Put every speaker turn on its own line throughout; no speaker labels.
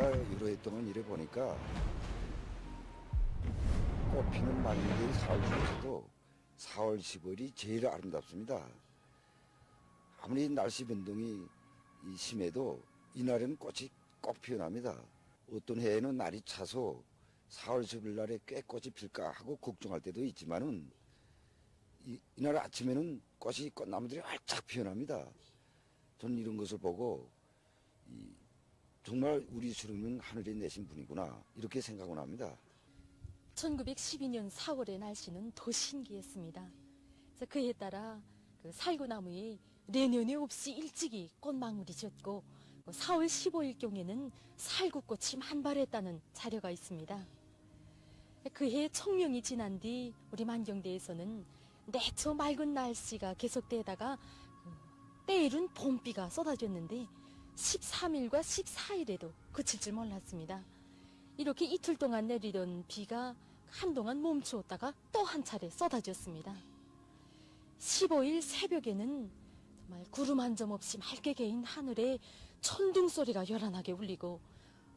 제가 여러 해 동안 일해 보니까 꽃피는 만년의 4월 중에서도 4월 15일이 제일 아름답습니다. 아무리 날씨 변동이 심해도 이날에는 꽃이 꼭 피어납니다. 어떤 해에는 날이 차서 4월 10일 날에 꽤 꽃이 필까 하고 걱정할 때도 있지만은 이날 아침에는 꽃이 꽃나무들이 활짝 피어납니다. 저는 이런 것을 보고 정말 우리 수령은 하늘에 내신 분이구나 이렇게 생각을 합니다.
1912년 4월의 날씨는 더 신기했습니다. 그해에 따라 살구나무에 내년에 없이 일찍이 꽃망울이 졌고 4월 15일경에는 살구꽃이 만발했다는 자료가 있습니다. 그해 청명이 지난 뒤 우리 만경대에서는 내초 맑은 날씨가 계속되다가 때이른 봄비가 쏟아졌는데 13일과 14일에도 그칠 줄 몰랐습니다. 이렇게 이틀 동안 내리던 비가 한동안 멈추었다가 또 한 차례 쏟아졌습니다. 15일 새벽에는 정말 구름 한 점 없이 맑게 개인 하늘에 천둥 소리가 요란하게 울리고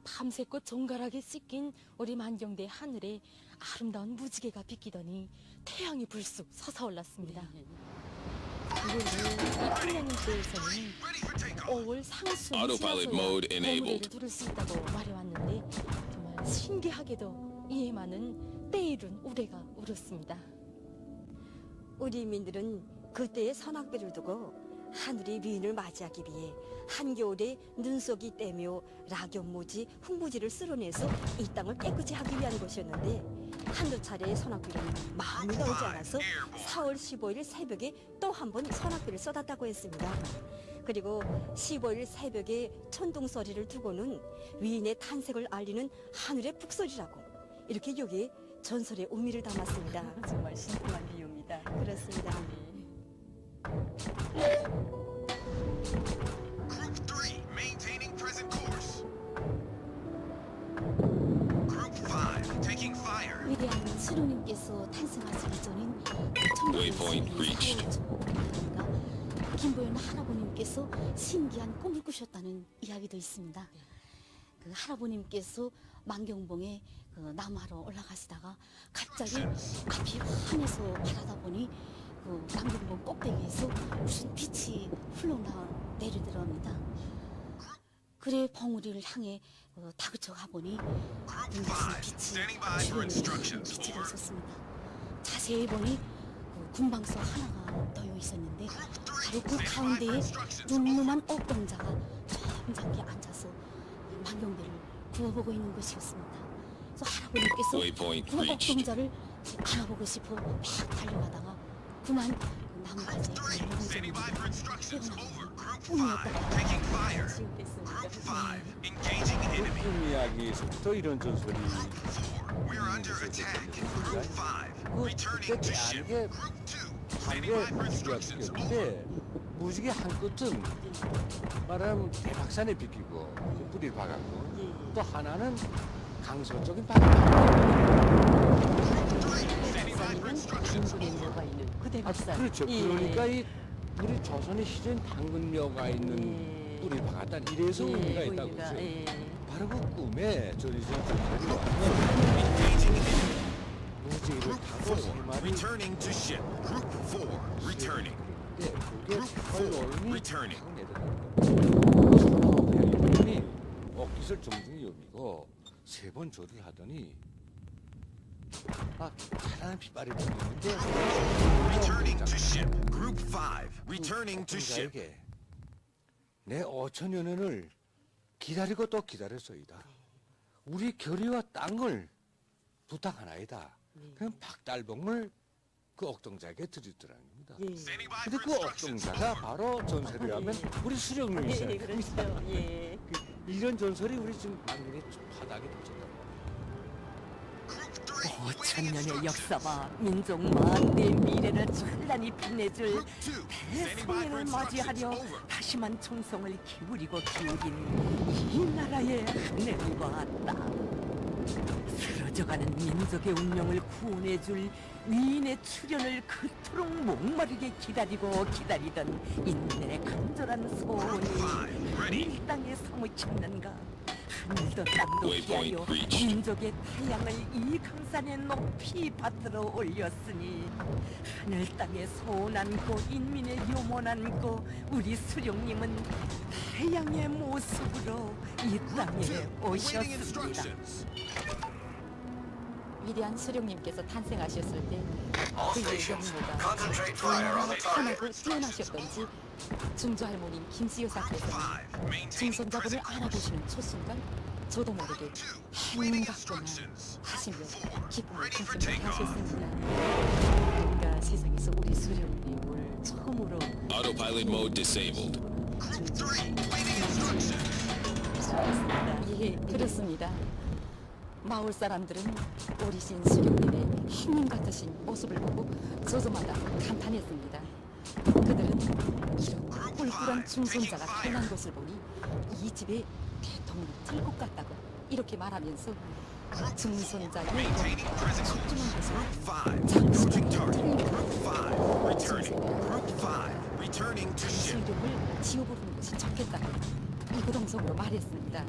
밤새껏 정갈하게 씻긴 우리 만경대 하늘에 아름다운 무지개가 비키더니 태양이 불쑥 솟아올랐습니다. 이 풍년일대에서는 5월 상순이 지나서야 봄우레를 두를 수 있다고 말해왔는데 정말 신기하게도 이해만은 때이른 우레가 울었습니다.
우리 민들은 그때의 선악비를 두고 하늘의 미인을 맞이하기 위해 한겨울에 눈속이 떼며 락연무지, 흙무지를 쓸어내서 이 땅을 깨끗이 하기 위한 것이었는데 한두 차례의 선악비는 마음이 나오지 않아서 4월 15일 새벽에 또 한 번 선악비를 쏟았다고 했습니다. 그리고 15일 새벽에 천둥소리를 두고는 위인의 탄생을 알리는 하늘의 북소리라고 이렇게 여기에 전설의 의미를 담았습니다.
정말 신통한 비유입니다.
그렇습니다.
Group 3, maintaining present course. Group 5, taking fire.
위대한 수령님께서 탄생하시기 전인
Waypoint reached.
김보연 할아버님께서 신기한 꿈을 꾸셨다는 이야기도 있습니다. 그 할아버님께서 만경봉에 나무하러 올라가시다가 갑자기 앞이 환해서 바라다 보니 그 만경봉 꼭대기에서 무슨 빛이 흘러나 내리더랍니다. 그래 봉우리를 향해 다그쳐 가보니 무슨 빛이 주변에 빛이 있었습니다. 자세히 보니 군방석 하나가 떠여 있었는데 바로 그 가운데에 늠름한 옥동자가 점잖게 앉아서 만경대를 구워보고 있는 것이었습니다. 그래서 할아버님께서 그 옥동자를 알아보고 싶어 막 달려가다가 그만 나무가지에
꿈 이야기에서부터 이런 전설이 그때 대한민국에 무지개가 피었는데 무지개 한 끝은 말하면 대박산에 비키고 뿌리를 박았고 또 하나는 강서적인 바다
당근묘가 있는 그 대박산.
그렇죠. 그러니까 이 우리 조선의 시대엔 당근묘가 있는 뿌리를 박았다 이래서 의미가 있다고 그러죠. 바로 그 꿈에 저리 전설이 무지개를 타고 세 마리
Returning to ship. Group 4, returning.
그게
Group 4, returning.
배우님이 옥기술 정중의 요미고 세 번 절을 하더니 파란 핏발이 보이는데
Returning to ship. Group 5, returning to ship.
내 5천여 년을 기다리고 또 기다렸소이다. 우리 결의와 땅을 부탁하나이다. 그럼 박달봉을 그 옥동자에게 드리더라는 겁니다. 근데 그 옥동자가 바로 전설에 하면 우리 수령님이세요.
그렇죠.
이런 전설이 우리 지금 만년에 바닥에 덮쳤다.
5천년의 역사와 민족 만대의 미래를 찬란히 빛내줄 대성인을 맞이하려 다시만 총성을 기울이고 기울인 이 나라의 하늘과 땅, 쓰러져가는 민족의 운명을 구원해줄 위인의 출현을 그토록 목마르게 기다리고 기다리던 인내의 간절한 소원이 이 땅에 사무쳤는가. 하늘도 땅도
Waypoint
피하여
reached.
민족의 태양을 이 강산에 높이 받들어 올렸으니 하늘 땅에 소원 안고 인민의 염원 안고 우리 수령님은 태양의 모습으로 이 땅에
Waiting
오셨습니다.
instructions.
위대한 수령님께서 탄생하셨을 때 그의 영모가
Concentrate fire on
얼마나
the
편하고
target.
뛰어나셨던지 중조할머님 김씨여사께서 중손자분을 알아보시는 초순간 저도 모르게 행각구나 하시며 기쁨을 품며 가셨습니다. 우리가 세상에서 우리 수령님을 처음으로
Autopilot mode disabled.
예, 그렇습니다. 마을 사람들은 어리신 수령님의 행님 같으신 모습을 보고 저저마다 감탄했습니다. 그들은 이런 꿀꿀한 중손자가 태어난 것을 보니 이 집에 대통령이 들 것 같다고 이렇게 말하면서 중손자의
Maintaining present
출중한
course.
것을
Group 5, approaching
장수하게
target.
틀립니다.
Group 5, returning. Group 5, returning to ship.
수령을 지워버리는 것이 좋겠다고 이구동성으로 말했습니다.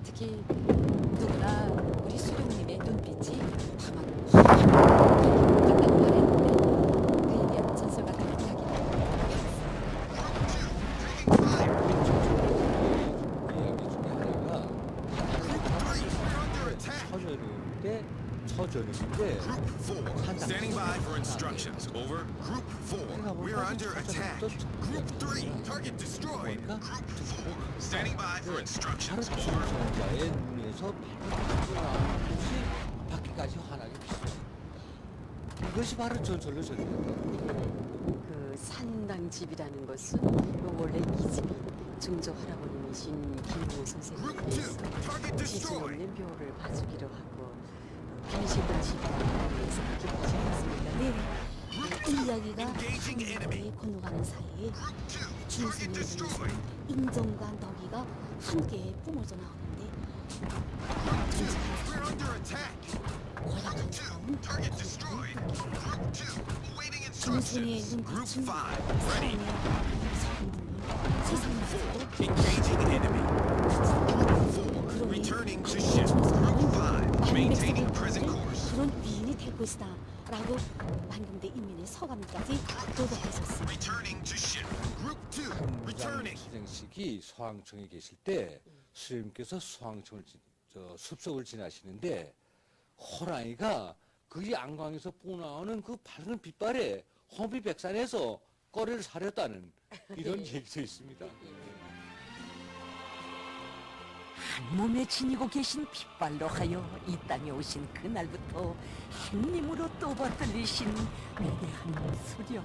특히 누구나 우리 수령님의 눈빛이 다만 같다고 말했는데 그에 대한 전설 같은 이야기를
처절인데
Group 4, standing by for instructions. Over. Group 4, we are under attack. Group 3, target destroyed.
보니까
Standing by for
바로
instructions.
중손자의 눈에서 나오는 것이 밖에까지 환하게 비춰요. 이것이 바로 전설로 전해요.
그 산당집이라는 것은 원래 이 집이 중조 할아버님이신 김모 선생님께서 지지원의 묘를 봐주기로 하고 빈식을 집이라고 해서 그렇게 보셨습니다.
네, 이 이야기가 한국에 건너가는 사이에 중순의 눈에서 인정과 너기가 함께 뿜어져 나오는데
We're under attack.
고약한 사람은
Target
거룩한
destroyed. Group 2, awaiting
중순의
instructions. Group
눈빛은
5, ready.
사랑의 성분이 세상에서도
Engaging enemy. Group 4, returning to ship. Group 5, maintaining present course.
그런 위인이 될 것이다 라고 만금대 인민의 서감까지 도덕하셨습니다.
Returning to ship. Group 2, returning.
수생식이 서항청에 계실 때 수령님께서 서항청을 숲속을 지나시는데 호랑이가 그 양광에서 뿜어나오는 그 밝은 빛발에 허미백산에서 꺼리를 사렸다는 이런 얘기도 있습니다.
한 몸에 지니고 계신 핏발로 하여 이 땅에 오신 그날부터 햇님으로 떠받들리신 위대한 수령.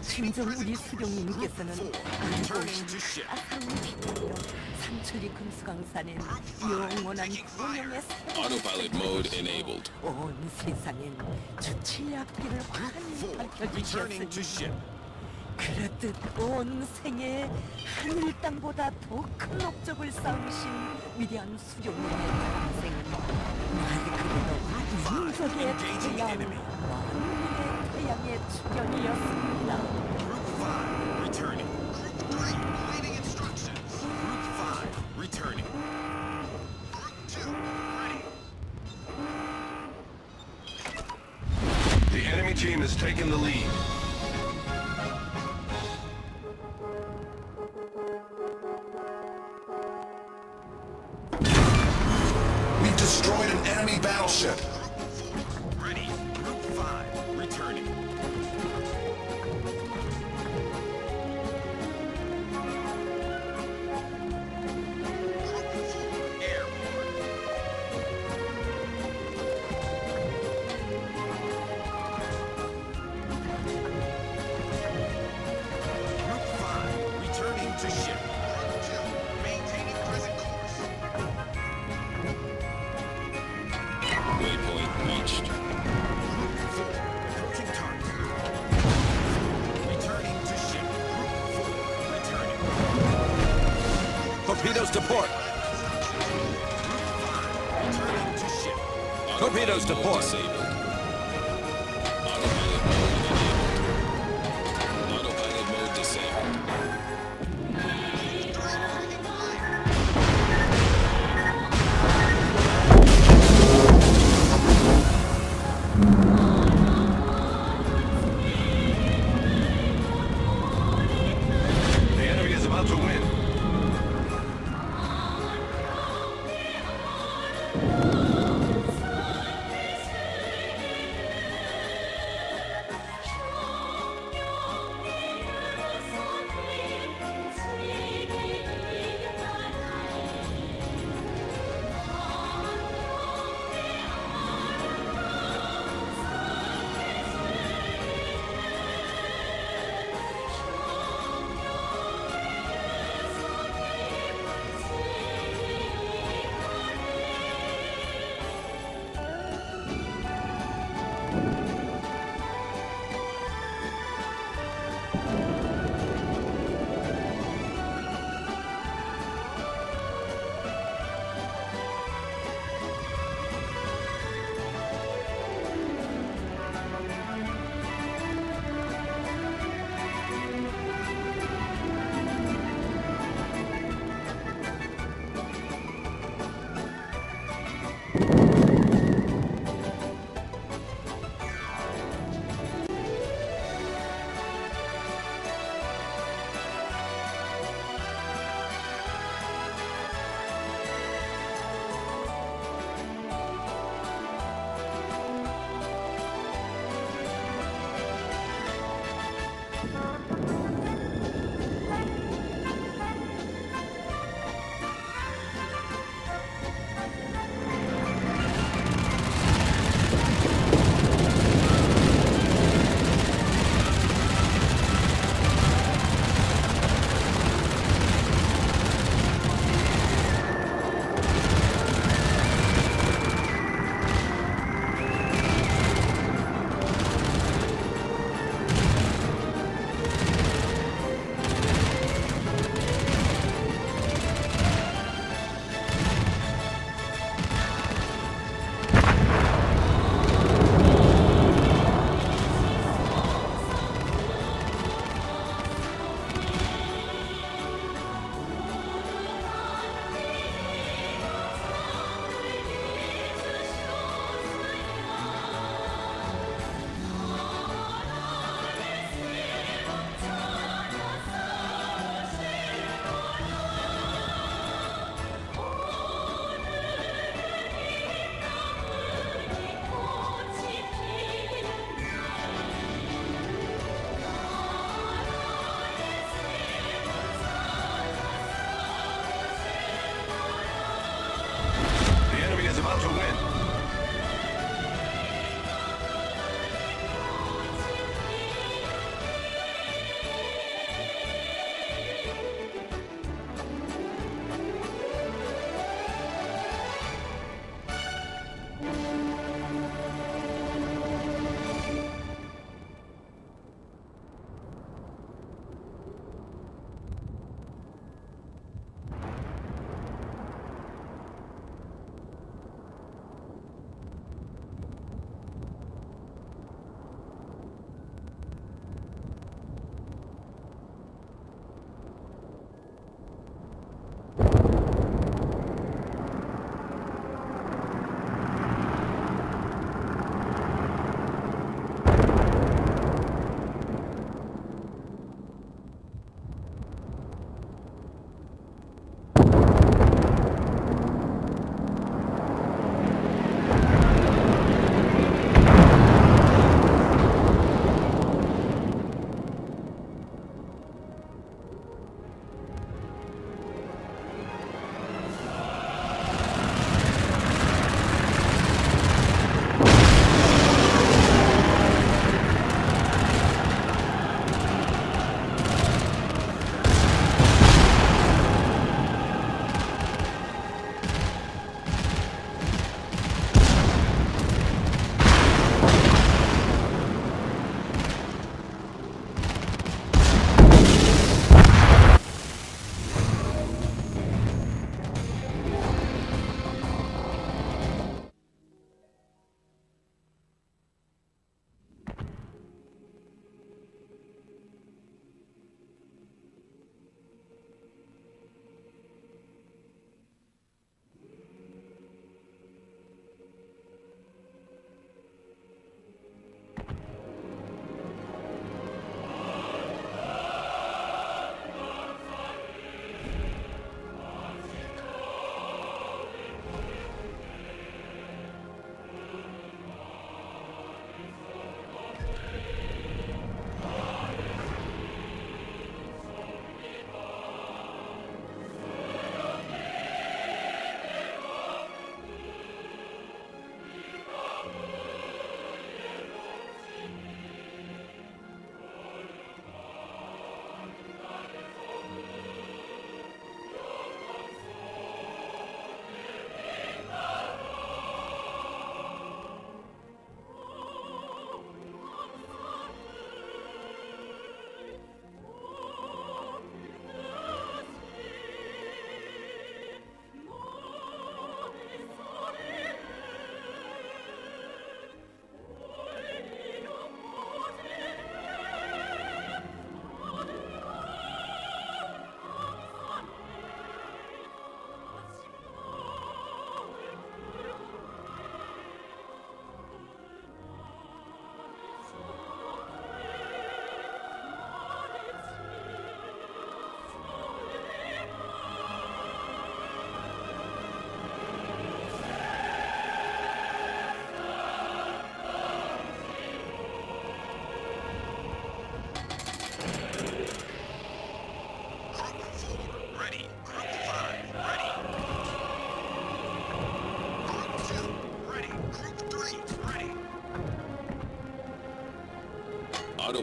진정 우리 수령님께서는
Returning to ship.
따스한 핏발로 상철리 금수강산엔 영원한 구원의
Autopilot mode enabled.
온 세상엔 주치의 앞길을 환히
4, returning to ship.
밝혀주셨으니 그렇듯 온 생에 하늘 땅보다 더 큰 업적을 쌓으신 위대한 수령님의 탄생은 말 그대로 민족의 태양, 만민의 태양의 출현이었습니다.
Group 5, returning. Group 3, awaiting instructions. Group 5, returning. Group 2, ready.
The enemy team has taken the lead.
We've destroyed an enemy battleship.
Ready. Group 5, returning. Group 4, airborne. Group 5, returning to ship. Group 2, maintaining present course.
Waypoint reached.
Group 4, approaching target. Returning to ship. Group 4, returning.
Torpedoes to port.
Group 5, returning to ship.
Torpedoes to
Mode
port.
disabled. Autopilot mode enabled. Autopilot mode disabled.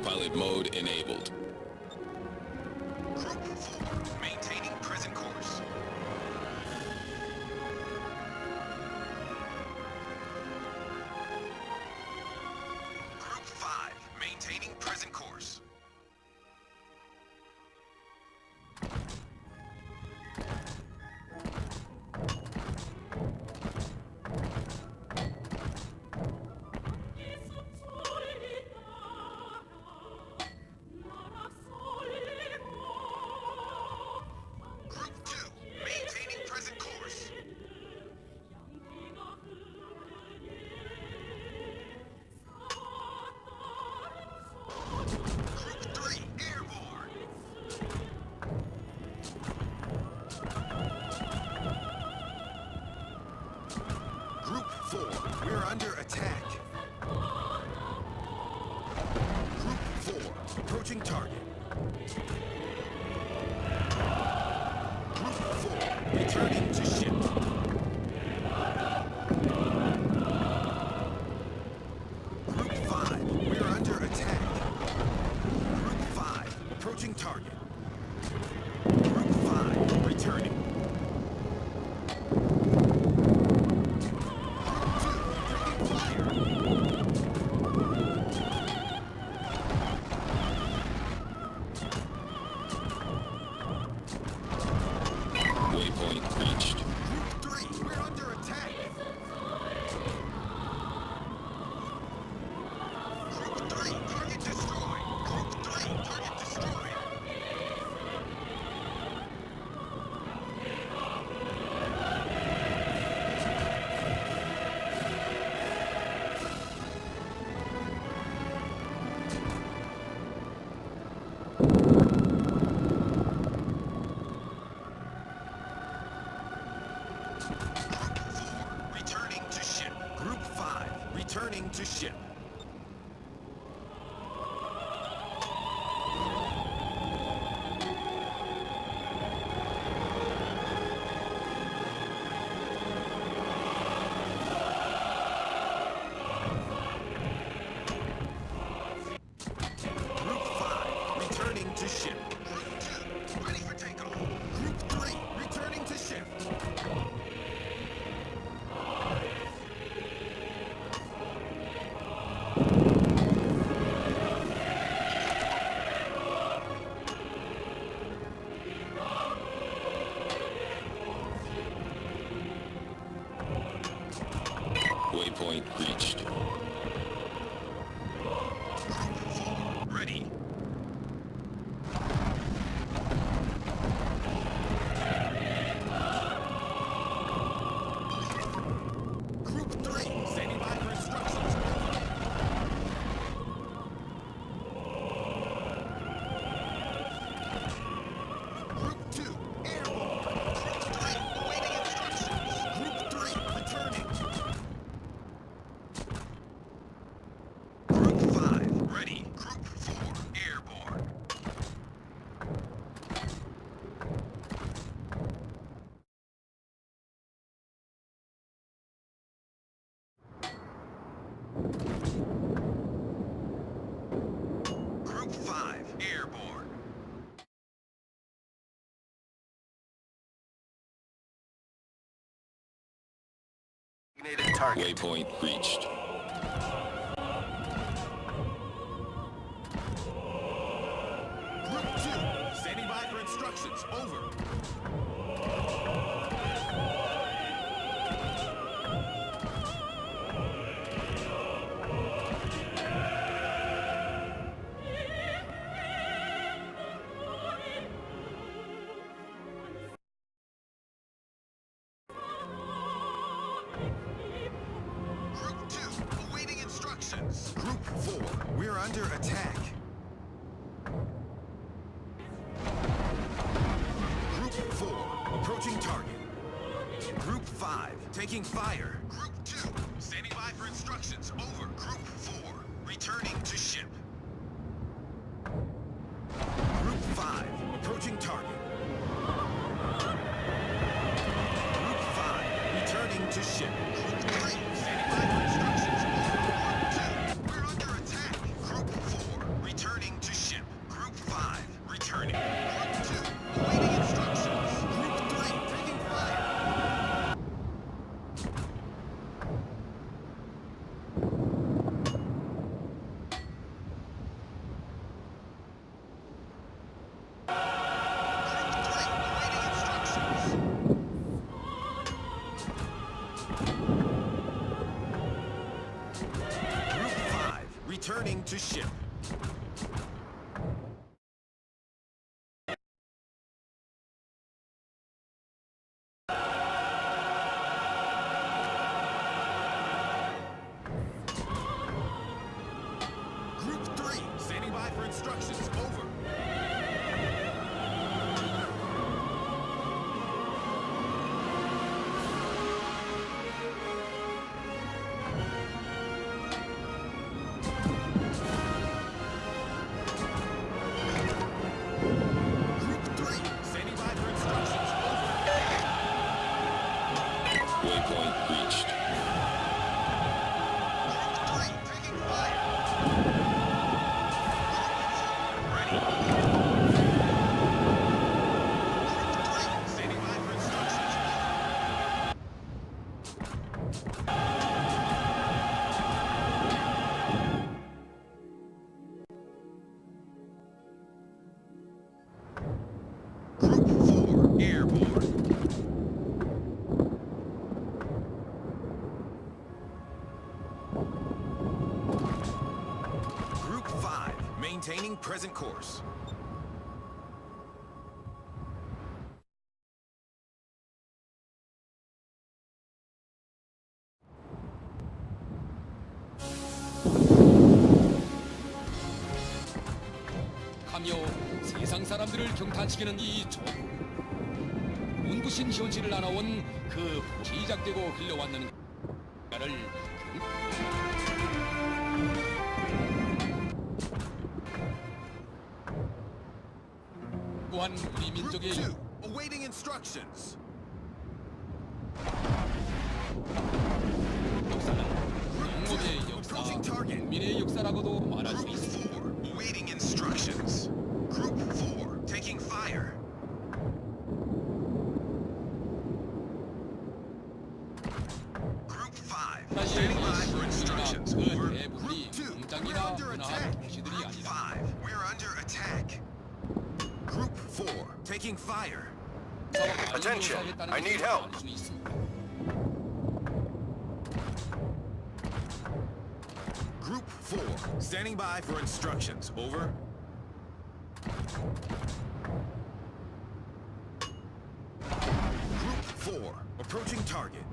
Autopilot mode enabled.
Group 4, maintaining present course. Group 5, maintaining present course. Group 2, maintaining present course. Group 3, airborne. Group 4, we're under attack. Group 4, approaching target. Group 4, returning to ship. Group 5, we're under attack. Group 5, approaching target. Group 5, returning.
Waypoint reached.
Group 3, we're under attack. Group 3, target destroyed. Group 3, target destroyed. Group 4, returning to ship. Group 5, returning to ship. Group 5, returning to ship. Group 2, ready for takeoff. Group 3, returning to ship.
Waypoint reached.
Group 4, ready. Group 3, standing by for instructions. Group 2, airborne. Group 3, awaiting instructions. Group 3, returning. Group 5, ready. Group 4, airborne. Group 5, airborne. Designated target.
Waypoint reached.
Group 2, standing by for instructions. Over. Group 2, awaiting instructions. Group 4, we're under attack. Group 4, approaching target. Group 5, taking fire. Group 2, standing by for instructions. Over. Group 4, returning to ship. Group 5, approaching target. Group 5, returning to ship. Group 3, standing by for instructions. Over. Group 2, we're under attack. Group 4, returning returning. Group 2, awaiting instructions. Group 3, taking fire. Returning to ship. Group 3, standing by for instructions. Over.
Waypoint reached.
Group 4, airborne. Group 5, maintaining present course.
하며 세상 사람들을 경탄시키는 이 조. 눈부신 현실을 알아온 그 시작되고 흘러왔는 가를 또한 우리
Group
민족의
2, awaiting instructions.
역사는 영국의 역사, 국민의 역사라고도 말할 수
Group
있습니다.
4, awaiting instructions. Group 4, taking fire. Group 5, standing by for instructions. Over. Group 2, we're under attack. Group 5, we're under attack. Group 4, taking fire.
Attention, I need help.
Group 4, standing by for instructions. Over. Group 4, approaching target.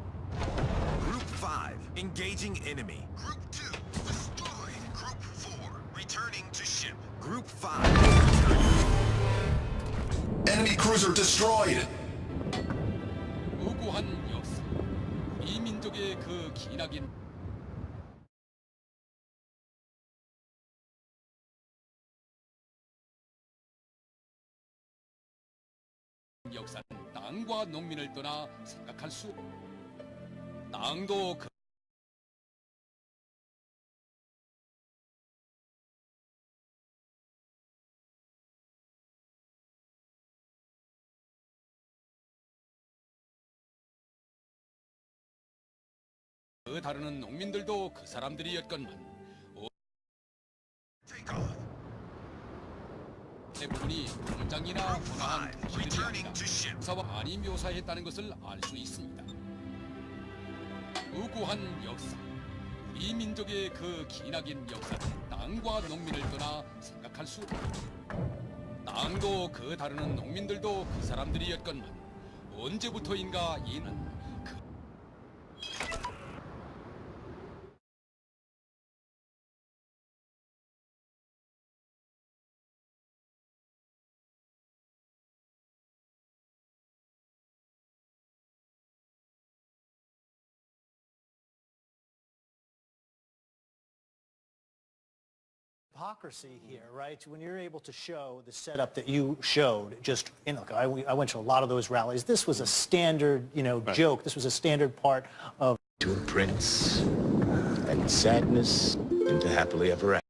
Group 5, engaging enemy. Group 2, destroyed. Group 4, returning to ship. Group 5,
Enemy cruiser destroyed.
무고한 역사, 이 민족의 그 기나긴 역사는 땅과 농민을 떠나 생각할 수 땅도 그 다루는 농민들도 그 사람들이었건만
take off.
대부분이 공장이나 번화한 도시들이
Returning
아니라
to ship.
역사와 많이 묘사했다는 것을 알 수 있습니다. 무고한 역사, 우리 민족의 그 기나긴 역사는 땅과 농민을 떠나 생각할 수 땅도 그 다루는 농민들도 그 사람들이었건만 언제부터인가 이는
Hypocrisy here, right? When you're able to show the setup that you showed, just, you know, I went to a lot of those rallies. This was a standard, you know, joke. This was a standard part of...
To prince and sadness into happily ever after.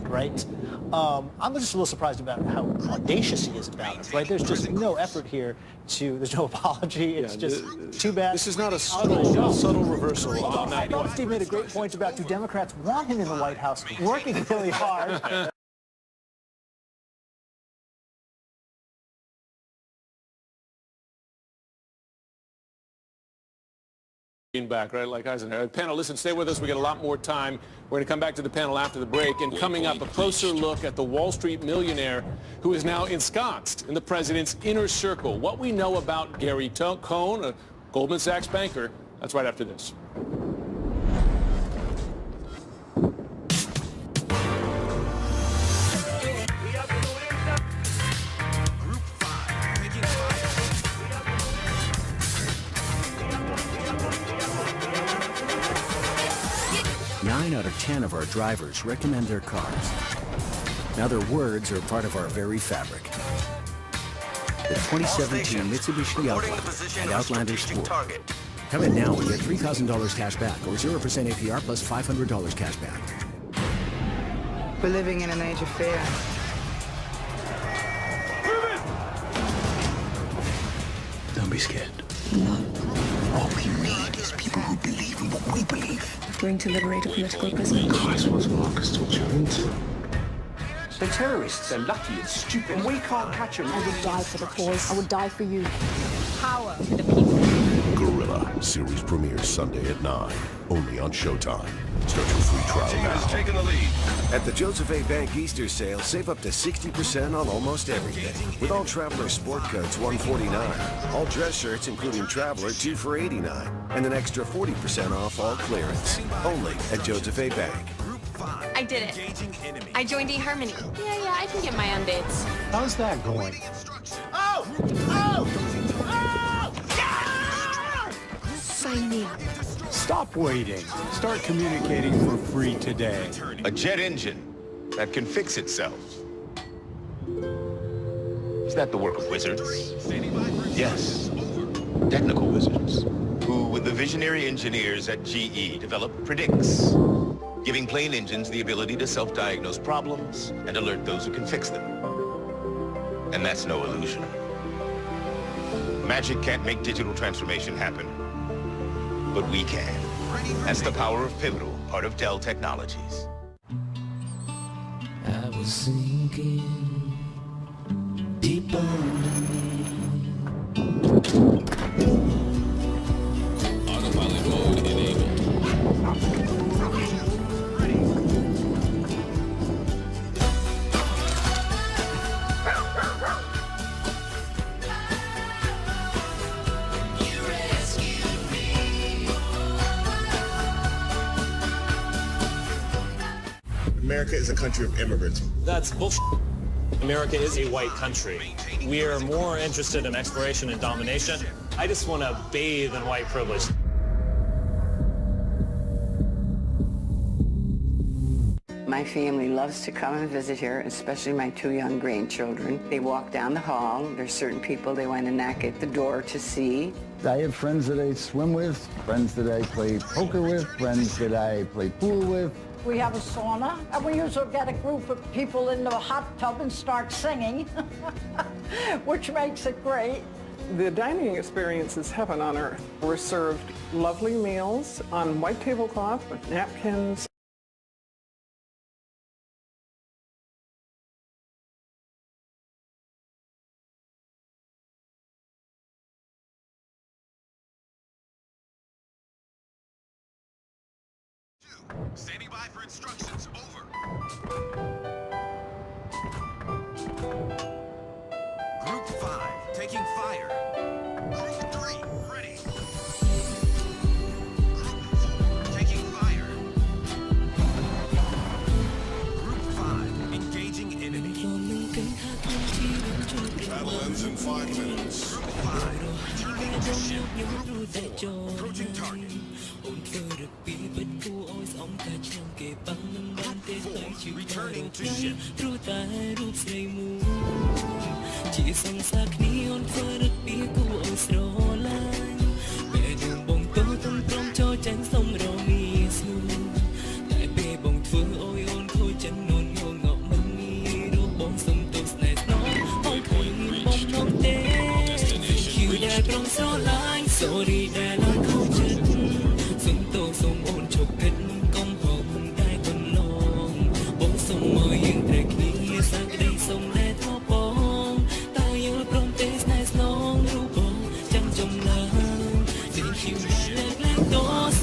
right? I'm just a little surprised about how audacious he is about it, right? There's just no effort here there's no apology. It's just too bad.
This is not a subtle reversal on
I
that.
thought Steve made a great point about do Democrats want him in the White House working really hard?
Back, right, like Eisenhower. Panel, listen, stay with us. We got a lot more time. We're going to come back to the panel after the break. And coming up, a closer look at the Wall Street millionaire who is now ensconced in the president's inner circle. What we know about Gary Cohn, a Goldman Sachs banker. That's right after this.
Nine out of 10 of our drivers recommend their cars. Now their words are part of our very fabric. The 2017 Mitsubishi Outlander and Outlander Sport. Come in now and get $3,000 cash back or 0% APR plus $500 cash back.
We're living in an age of fear.
Don't be scared.
No.
All we need is people who believe in what we believe.
Going to liberate a political prisoner.
Christ, what's Marcus torture into?
They're terrorists. They're lucky and stupid. And we can't catch them.
I would die for the cause. I would die for you.
Power to the people.
Gorilla series premieres Sunday at 9, only on Showtime. Start your free trial now.
Taking the lead.
At the Joseph A. Bank Easter sale, save up to 60% on almost everything. With all Traveler sport coats, $149. All dress shirts, including Traveler, 2 for $89. And an extra 40% off all clearance. Only at Joseph A. Bank.
I did it. I joined eHarmony. Yeah, I can get my own dates.
How's that going?
Sign me up.
Stop waiting. Start communicating for free today.
A jet engine that can fix itself. Is that the work of wizards? Yes. Technical wizards, who, with the visionary engineers at GE, developed Predicts, giving plane engines the ability to self-diagnose problems and alert those who can fix them. And that's no illusion. Magic can't make digital transformation happen, but we can. That's the power of Pivotal, part of Dell Technologies.
I was sinking deep under me.
Autopilot mode enabled.
America is a country of immigrants.
That's bullshit. America is a white country. We are more interested in exploration and domination. I just want to bathe in white privilege.
My family loves to come and visit here, especially my 2 young grandchildren. They walk down the hall. There's certain people they want to knock at the door to see.
I have friends that I swim with, friends that I play poker with, friends that I play pool with.
We have a sauna, and we usually get a group of people in the hot tub and start singing, which makes it great.
The dining experience is heaven on earth. We're served lovely meals on white tablecloth with napkins.
Standing by for instructions. Over. Group 5, taking fire. Group 3, ready. Group 4, taking fire. Group 5, engaging enemy.
Battle ends in 5 minutes.
Group 5, returning to ship. Group 4, approaching target. Returning to ship.
ជាសង្សារគ្នាអូនធ្វើរឹកពីគូអូនស្រឡាញ់ពេលយើងបងតោទំព្រមចូលចាញ់សុំរមីស្នូតែពេលបងធ្វើអោយអូនខូចចិត្តនួនងង sorry ដែលឡើងខុសចិត្តសុំទោសសូមអូនជប់គិតកុំហងតែកន្លងបងសុំមកយើងត្រូវគ្នាសាក្តីសុំតែធ្លាប់បងតើយល់ព្រមទេស្នេហ៍ស្នងរូបបងចាំចំណាំ Thank you ដែលលើកឡើងត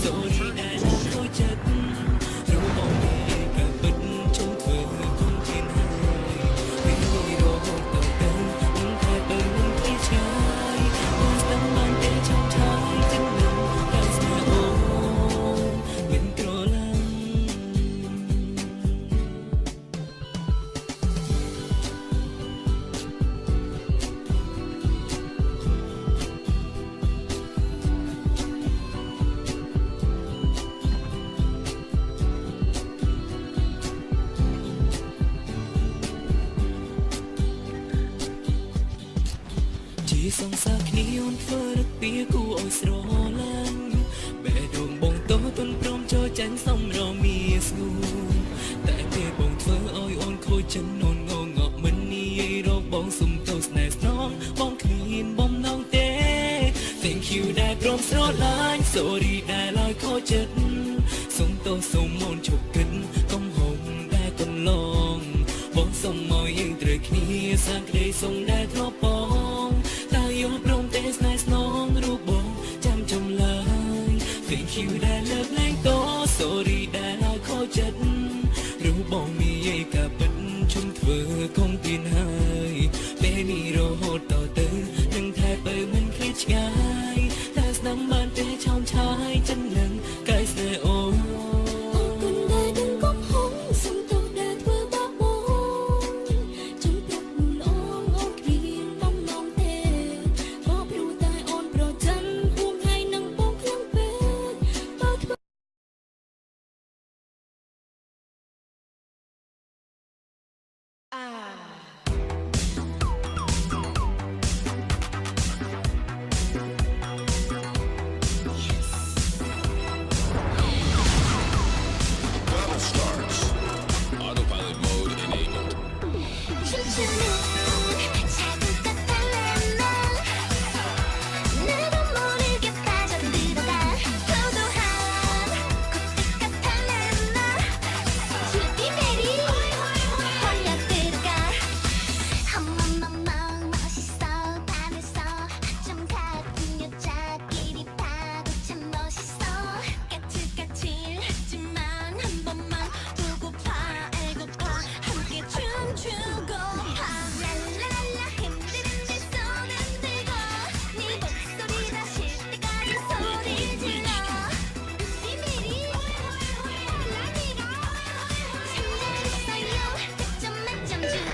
sorry ដែលឡើងខុសចិត្តរូបបងនេះក៏ពិតចង់ធ្វើគំគិនហើយពេលមួយរហូតដល់ទៅនឹងតែទៅនឹងពីឆ្ងាយបងស្ដាប់បានទេចង់ឆាយចិត្តនឹងតែស្នេហ៍អូនមិនក្រឡាំ ជាសង្សារគ្នាអូនធ្វើរកពីគូឲ្យស្រឡាញ់បេះដូងបងតោះទន់ព្រមចូលចាញ់សំរមីស្ងួនតែពេលបងធ្វើឲ្យអូនខូចចិត្តអូនងងក់មិននិយាយរកបងសុំទោសស្នេហ៍ស្នងបងគ្មានបំណងទេ Thank you ដែលព្រមស្រឡាញ់ Sorry ដែលឲ្យខូចចិត្តសុំទោសសូមអូនជប់គិតកុំហងតែកន្លងបងសុំមកយើងត្រូវគ្នាសាក្តីសុំដែលធ្លាប់បងតើយល់ព្រមទេស្នេហ៍ស្នងរូបបងចាំចំឡើយ Thank you ដែលលើកលែងត Sorry ដែលឲ្យខូចចិត្តរូបបងមានឯកាពិតជុំធ្វើគង់ពីនហើយពេលនេះរហូតតទៅនឹងថែបើមិនឃ្លាតឆ្ងាយតែស្ដាំបានទេឆោមឆាយចិននឹងកាយស្នេហ៍អូន
Battle starts. Autopilot mode enabled.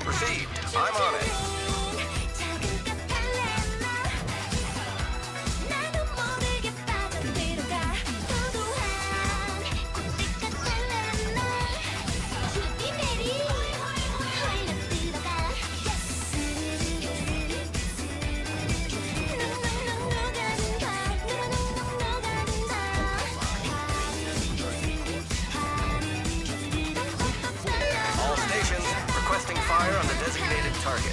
Received. I'm on it. All stations requesting fire on the designated target.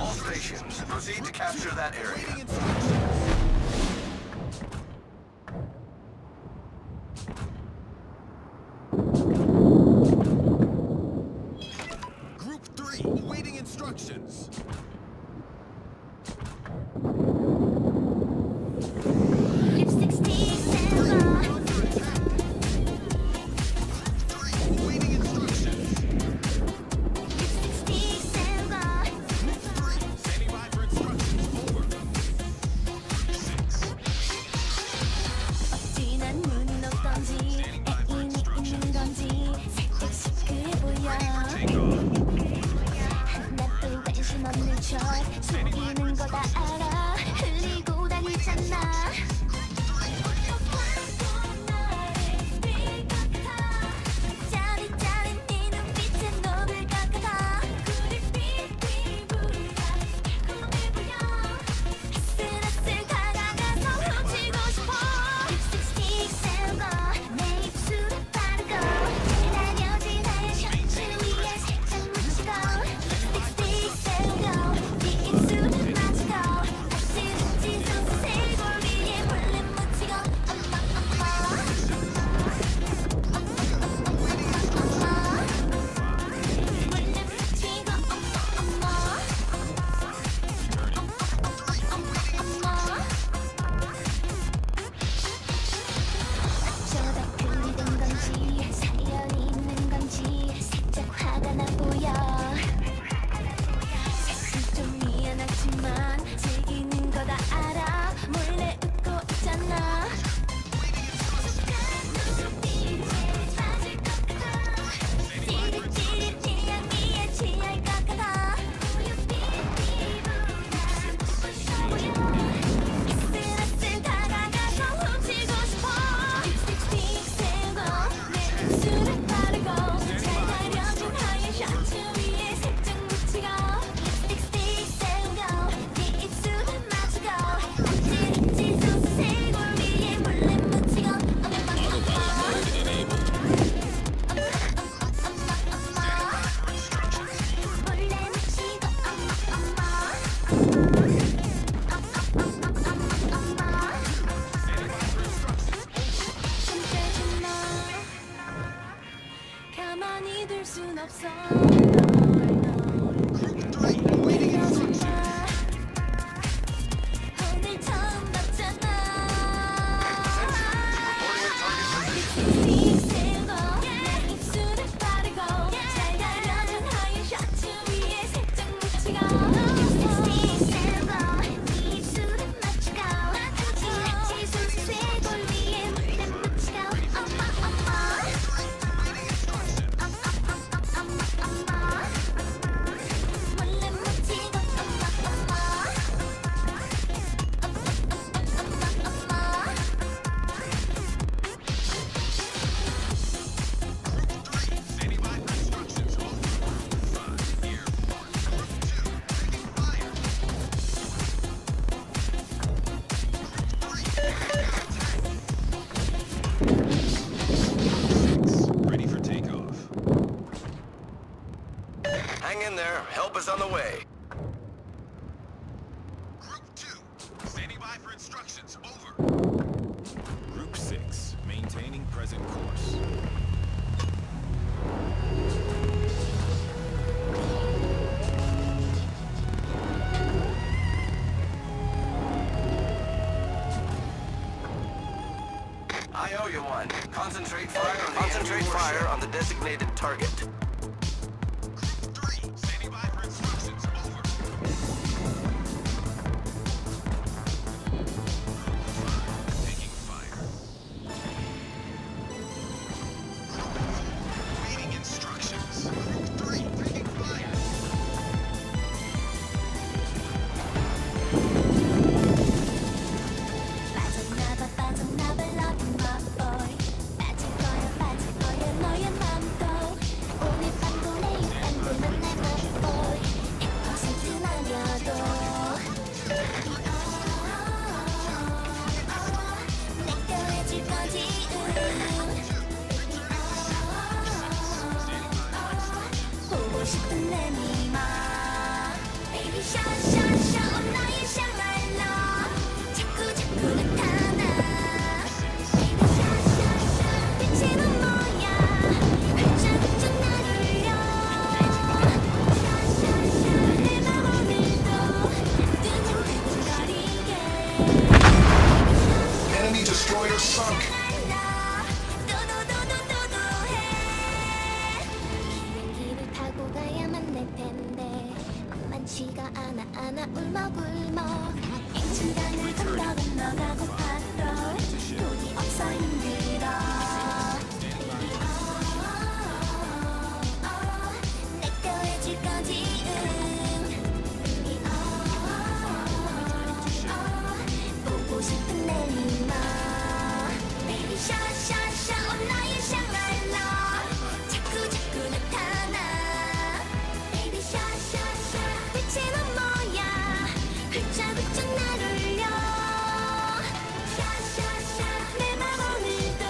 All stations, proceed to capture that area.
Group 3, awaiting instructions.
속이는 거 다 알아 흘리고 다니잖아 짜릿짜릿 네 눈빛에 녹을 것 같아 꿀이 삐삐부리가 달콤해 보여 아슬아슬 다가가서 훔치고 싶어 립스틱 세우고 내 입술에 바르고 기다려진 나의 셔츠 위에 살짝 묻히고 립스틱 세우고 네 입술에 맞추고 아슬아슬 새 골 위에 몰래 묻히고 엄마 어쩌다 그리 된 건지 사연이 있는 건지 살짝 화가 나 보여 사실 좀 미안하지만 즐기는 거 다 알아 몰래 웃고 있잖아 찌릿찌릿 네 향기에 취할 것 같아 아슬아슬 다가가서 훔치고 싶어 립스틱 세우고 내 입술에 바르고 잘 가려진 하얀 셔츠 위에 살짝 묻히고 립스틱 세우고 네 입술에 맞추고 아찔아찔 소스 골 위에 몰래 묻히고 몰래 묻히고 손대지 마 가만히 둘 순 없어 내려오지 마 오늘 처음 봤잖아 립스틱 세우고 내 입술에 바르고 잘 가려진 하얀 셔츠 위에 살짝 묻히고 립스틱 세우고 네 입술에 맞추고 아찔아찔 소스 쇄골 위에 몰래 묻히고 몰래 묻히고
Ready for takeoff. Hang in there. Help is on the way.
Group 2, standing by for instructions. Over. Group 6, maintaining present course.
I owe you one. Concentrate fire on the designated target.
Group 3, standing by for instructions. Over. Taking fire. Waiting instructions. Group 3, taking fire.
빠져나봐 love my boy 빠질 거야 너의 맘도 오늘
Enemy destroyer sunk.
비행기를 타고 가야만 될 텐데 만만치가 않아 울먹울먹 인천강을 건너 건너가고파도 돈이 없어 힘들어 내가 해줄 거지 보고 싶은 내리막 Baby 샤샤샤 온라인 샹알러 자꾸 나타나 Baby 샤샤샤 대체 넌 뭐야 훌쩍훌쩍 날 울려 샤샤샤 내 맘 오늘도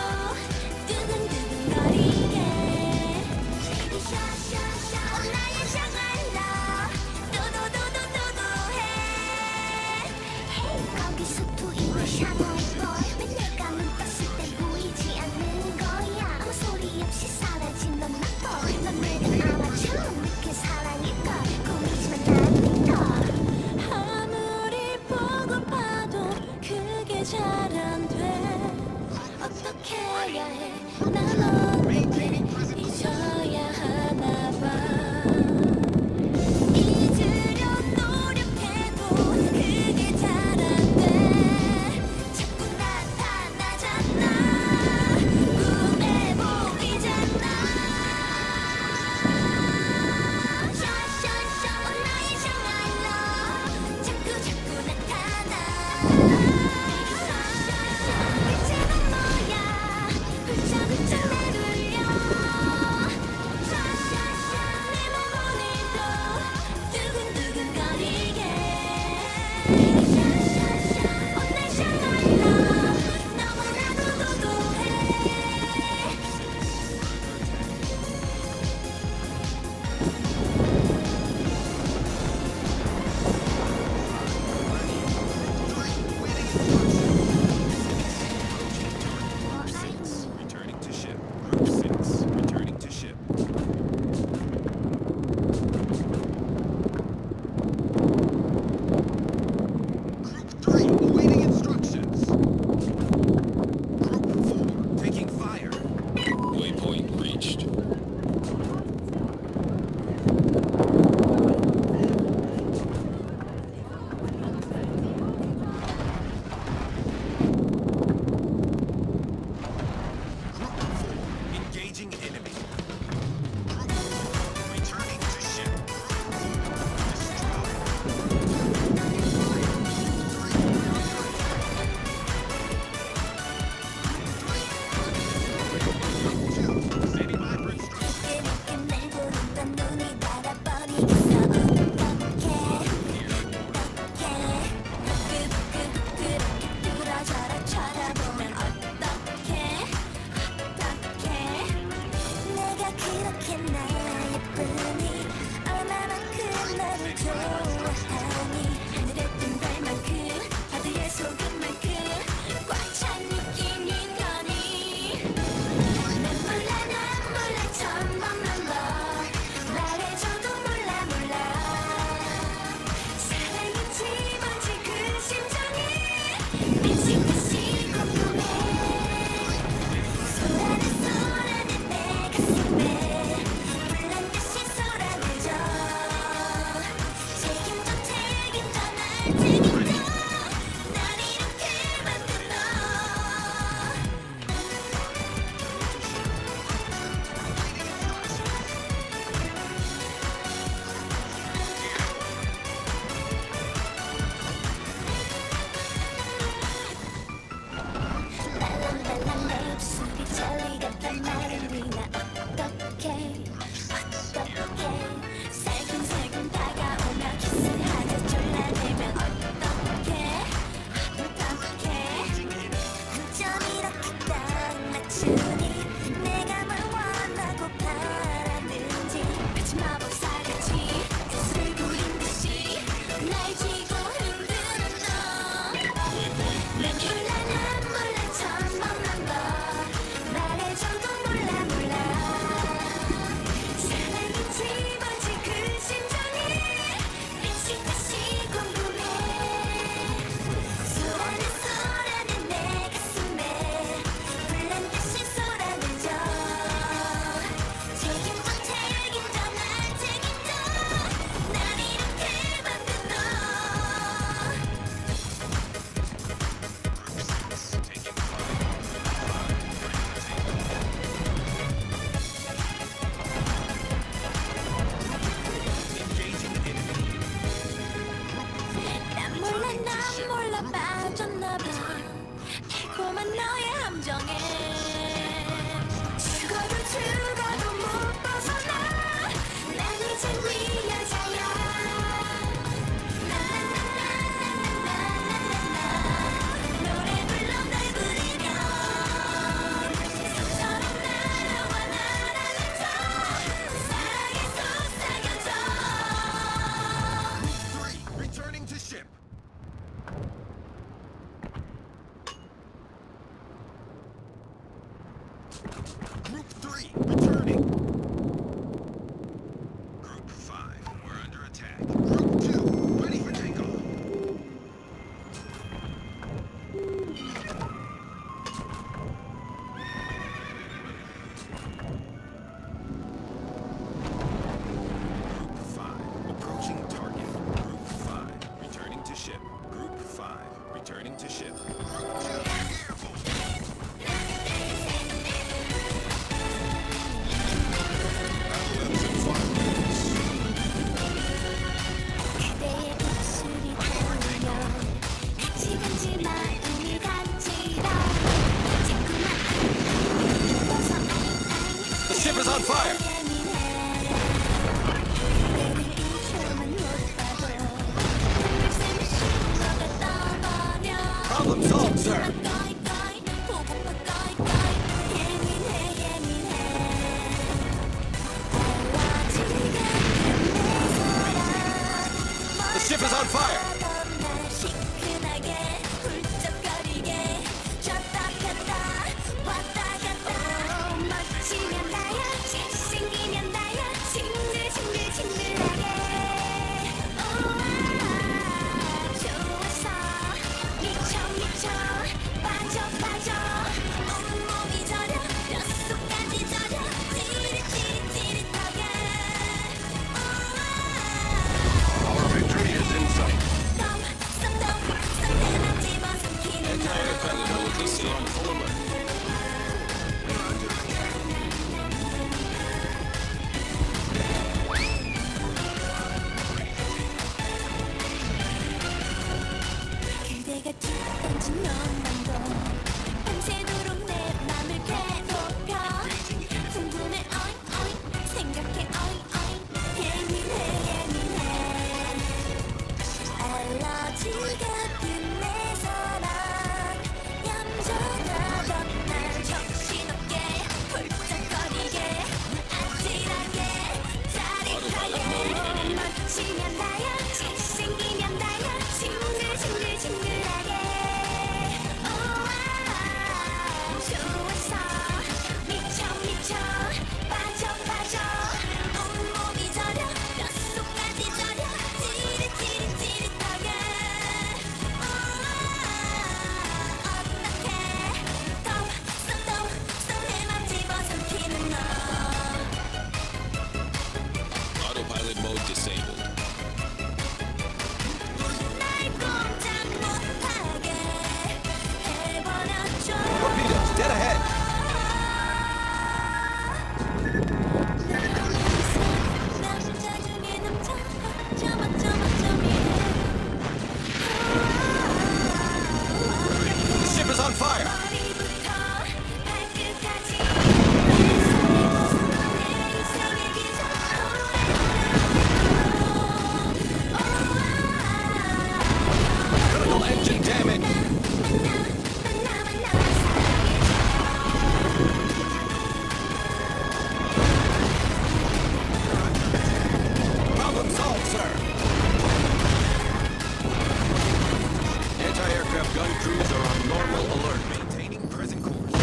두근두근거리게 Baby 샤샤샤 온라인 샹알러 도도도도도도해 Hey 거기서 보이는 샤도이보이 왜 내가 눈 떴을 때 보이지 않는 거야 아무 소리 없이 사라진 넌 나빠 넌 내가 아마 처음 느낀 사랑일걸 꿈이지만 난 믿어 아무리 보고파도 그게 잘 안 돼 어떻게 해야 해난 너에게 잊어야 하나 봐 잊으려 노력해도 그게 잘 안 돼 자꾸 나타나잖아 꿈에 보이잖아 샤샤샤 온라인 샹알러 자꾸 나타나 대체 넌 뭐야 훌쩍훌쩍 날 울려 샤샤샤 내 맘 오늘도 두근두근거리게 샤샤샤 온라인 샹알러 너무나도 도도해
Returning to ship. Group 6, returning to ship. Group 3, awaiting instructions. Group 4, taking fire.
Waypoint reached.
Group 4, engaging enemy. Group 4, returning to ship. Standing by for instructions.
늦게 날 보는던 눈이 바라버리겠어 어떡해 그렇게 부러져라 쳐다보면 어떡해 내가 그렇게 나 예쁘니 얼마만큼 나를 좋아하니 하늘에 뜬 별만큼 바다에 소금만큼 꽉 찬 느낌인 거니 난 몰라 전번만 뭐 말해줘도 몰라 사랑인지 뭔지 그 심정이 미친 듯이 궁금해 쏟아내 내 가슴에 불난 듯이 쏟아내줘 책임져 날 책임져 날 이렇게 만든 너 던졌나봐 달콤한 너의 함정에 죽어도 못 벗어나 난 이제 네 여자야 노래 불러 날 부르면 손처럼 날아와 날아내줘 사랑에 속삭여줘
Returning to ship. Group 3, returning. Group 5, we're under attack. Group 2, ready for takeoff. Group 5, approaching target. Group 5, returning to ship. Group 5, returning to ship. Group 2, airborne.
그대의 입술이 닿으면 간질간질 마음이 간지러 자꾸만 깊어서
The ship is on fire!
그대를 1초만 못 봐도 물샘 식어가 떠버려
Problem solved, sir.
꺼이꺼이 보고파 꺼이꺼이 예민해 예민해 달라지게 내 사랑
The ship is on fire!
날 시큰하게 훌쩍거리게 줬다 폈다 왔다 갔다 멋지면 나야 잘생기면 나야 징글징글징글하게 좋았어 미쳐 미쳐 빠져 빠져 온몸이 저려 뼛속까지 저려 찌릿찌릿찌릿하게
Our victory is in sight.
썸썸썸썸 집어삼키는
Anti-aircraft militancy on full alert.
그대가 툭 던진 너만도 밤새도록 내 맘을 괴롭혀 궁금해 어이 어이 생각해 어이 어이 예민해 예민해 알러지 같은 내 사랑 얌전하던 날 정신없게 훌쩍거리게 아찔하게 짜릿하게 멋지면 나야 잘생기면 나야 징글징글징글하게 좋았어 미쳐 미쳐 빠져 빠져 온몸이 저려 뼛속까지 저려 찌릿찌릿찌릿하게 어떡해 똥똥똥 내 맘 집어삼키는 너
Autopilot mode disabled.
날 꼼짝 못하게 해버렸죠
Torpedoes, dead ahead!
남자 중에 남자 어쩌어쩌어쩌미래
The ship is on fire!
머리부터 발끝까지 내 손에 벗어나 내 인생의 기적
Critical engine damage! Problem solved, sir! Anti-aircraft gun crews are on normal alert.
Maintaining present course.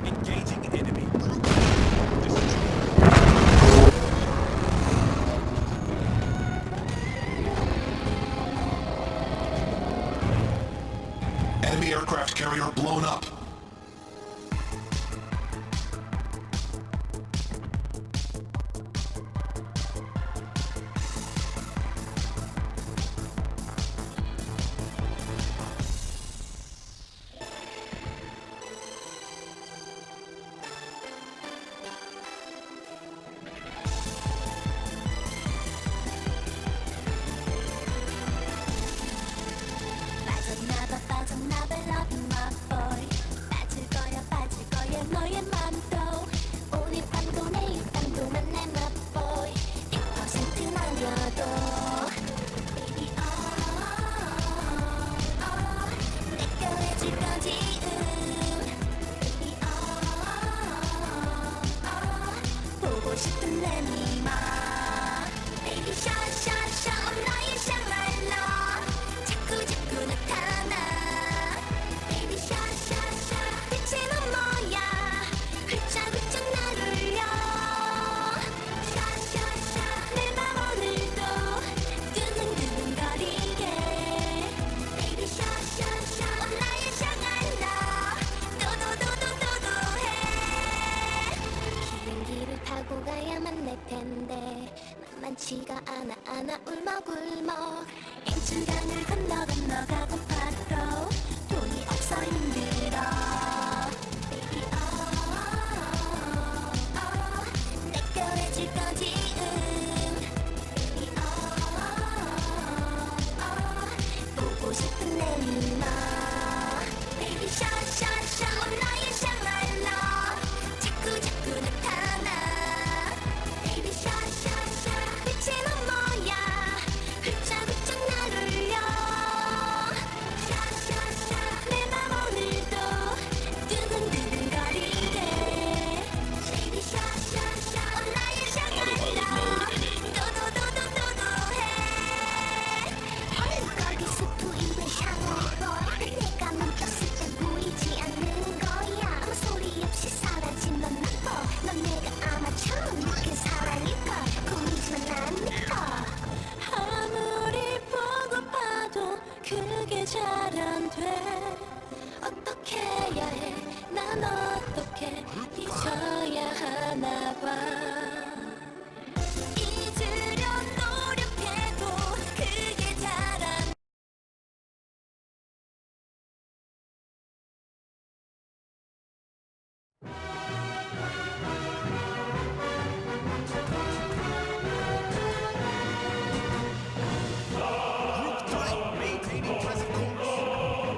Engaging enemy. Group
Enemy aircraft carrier blown up.
굶어 인천강을 건너 가고파도 돈이 없어 힘들어 Baby 내 걸 해줄 거지 Baby 보고 싶은 내 누나 Baby 샤샤샤 나의 샹랄라 자꾸 나타나 Baby 샤샤샤 빛이 넌 뭐야 훌쩍훌쩍 날 울려 샤샤샤 내 맘 오늘도 두근두근거리네 Baby 샤샤샤 나의 샹랄라 거기서 투입을 향할 거야 내가 멈췄을 때 보이지 않는 거야 아무 소리 없이 사라진 넌 나빠 넌 내가 아마 처음 느낀 사랑일까 꿈이지만 난 믿어 아무리 보고 봐도 그게 잘 안 돼 어떻게 해야 해 난 어떻게 잊어야 하나 봐 잊으려 노력해도 그게 잘 안
Maintaining present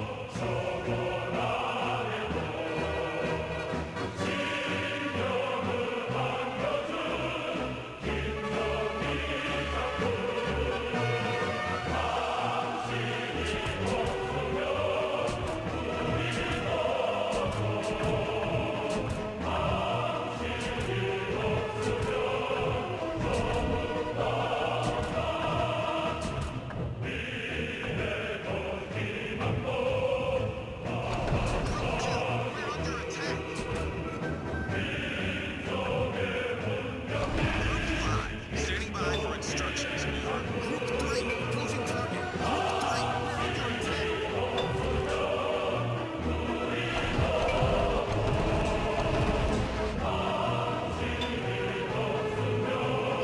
Standing by for instructions. Group 3, approaching target. Group 3, we're under attack.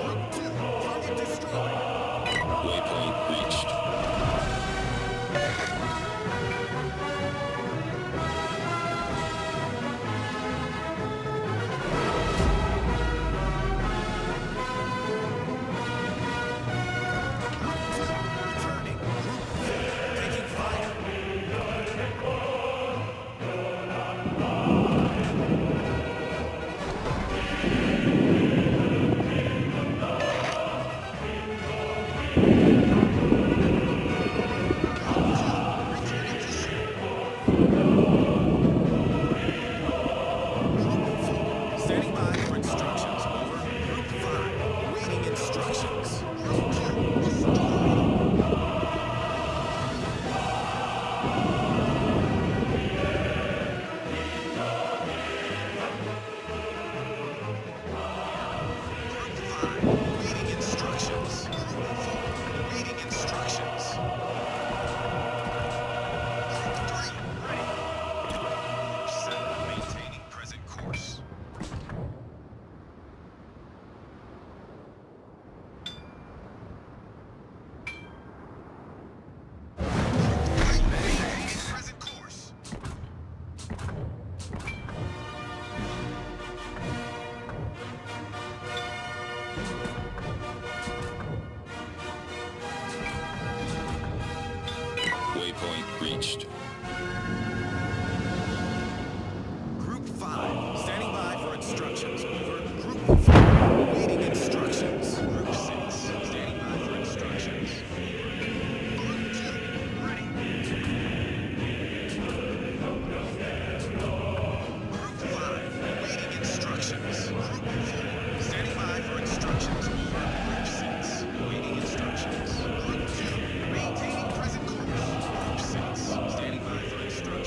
Group 2, target destroyed.
Waypoint reached.
Returning. Group 4, taking fire. Returning to ship. Group 4, standing by for instructions. Over. Group 5, awaiting instructions. Group 2, destroyed. Group 5, awaiting instructions. Group 4, awaiting instructions. Group 3, ready. Set, maintaining present course. Maintaining present course.
Waypoint reached.
Group 5, standing by for instructions. Over. Group 4, awaiting instructions. Group 6, standing by for instructions. Group 2, ready. Group 5, awaiting instructions. Group 4, standing by for instructions. Over. Group 6, awaiting instructions. Group 2, maintaining present course. Group 6, standing by for instructions.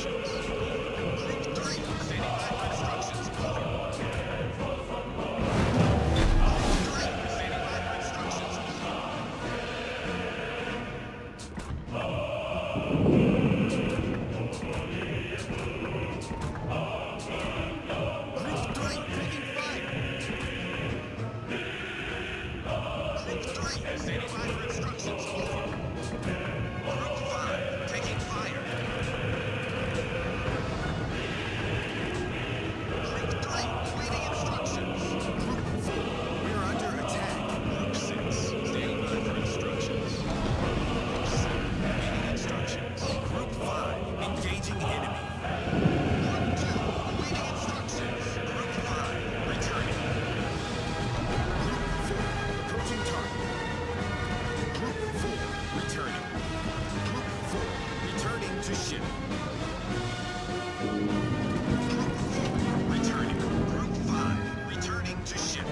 ship. Returning. Group 5, returning to ship.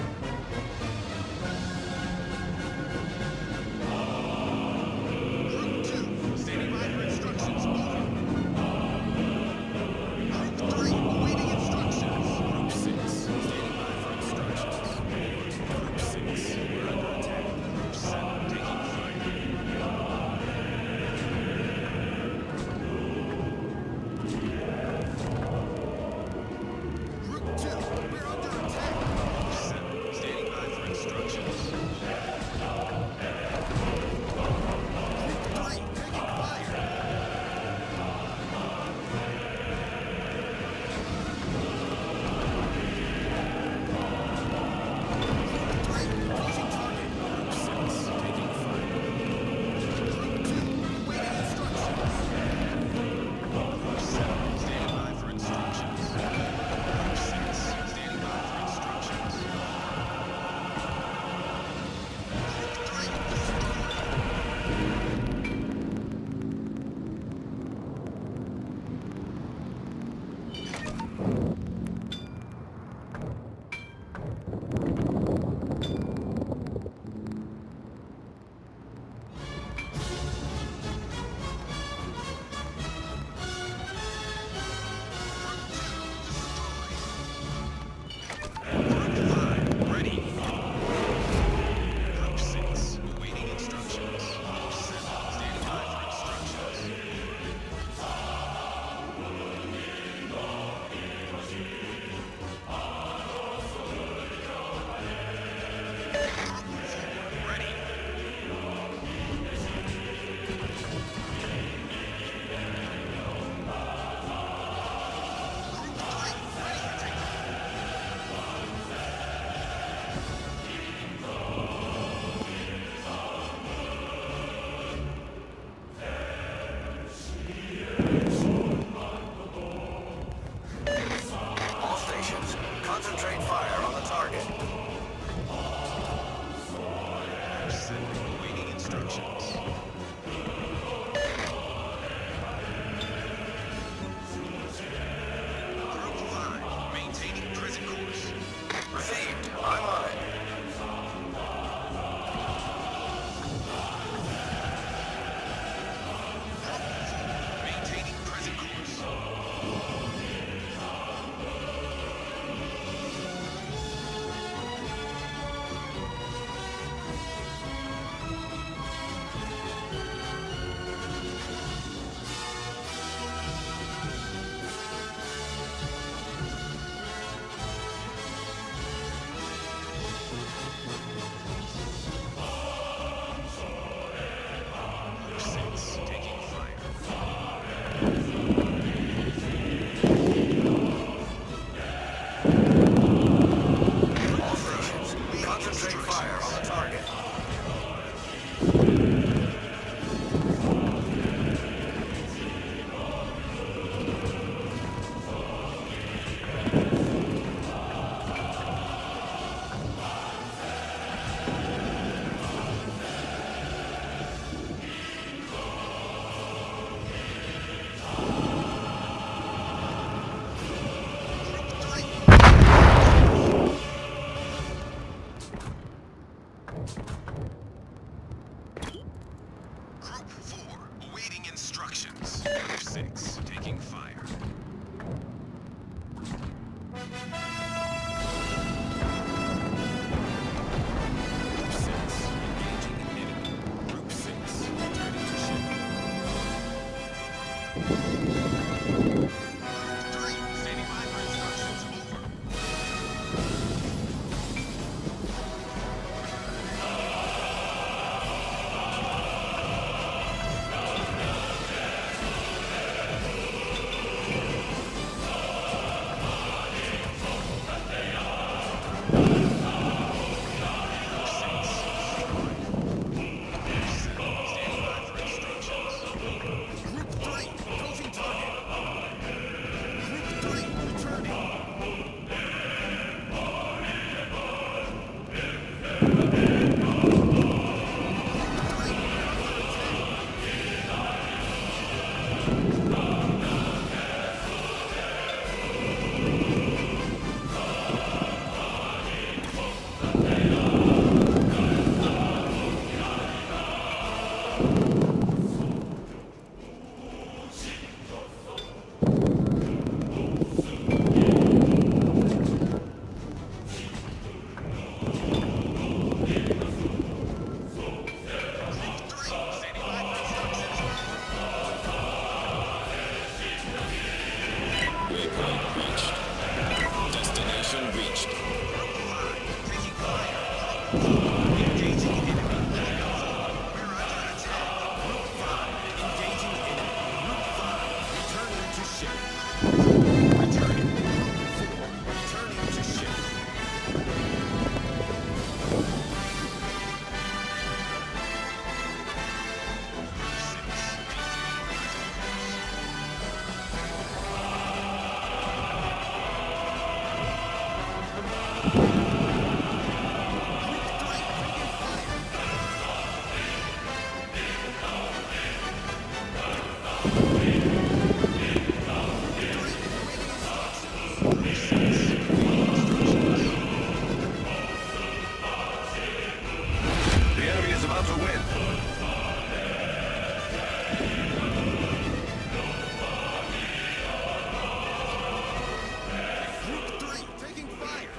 Group 2, standing by for instructions. Over. Group 3, awaiting instructions. Group 6, standing by for instructions. Group 6, we're under attack. Group 7, taking fire. Group 2, we're under attack. Group 7, standing by for instructions. Group 3, taking fire.
All stations, concentrate fire on the target.
Awaiting instructions. Group 5, maintaining present course.
Received. I'm on it.
Maintaining present course. Group 6, taking fire.
All stations, concentrate fire on the target.
Group 4, awaiting instructions. Group 6, taking fire. Group 6, engaging enemy. Group 6, returning to ship. Group 3, standing by for instructions. Over.
The enemy is about to win.
Group 3 taking fire.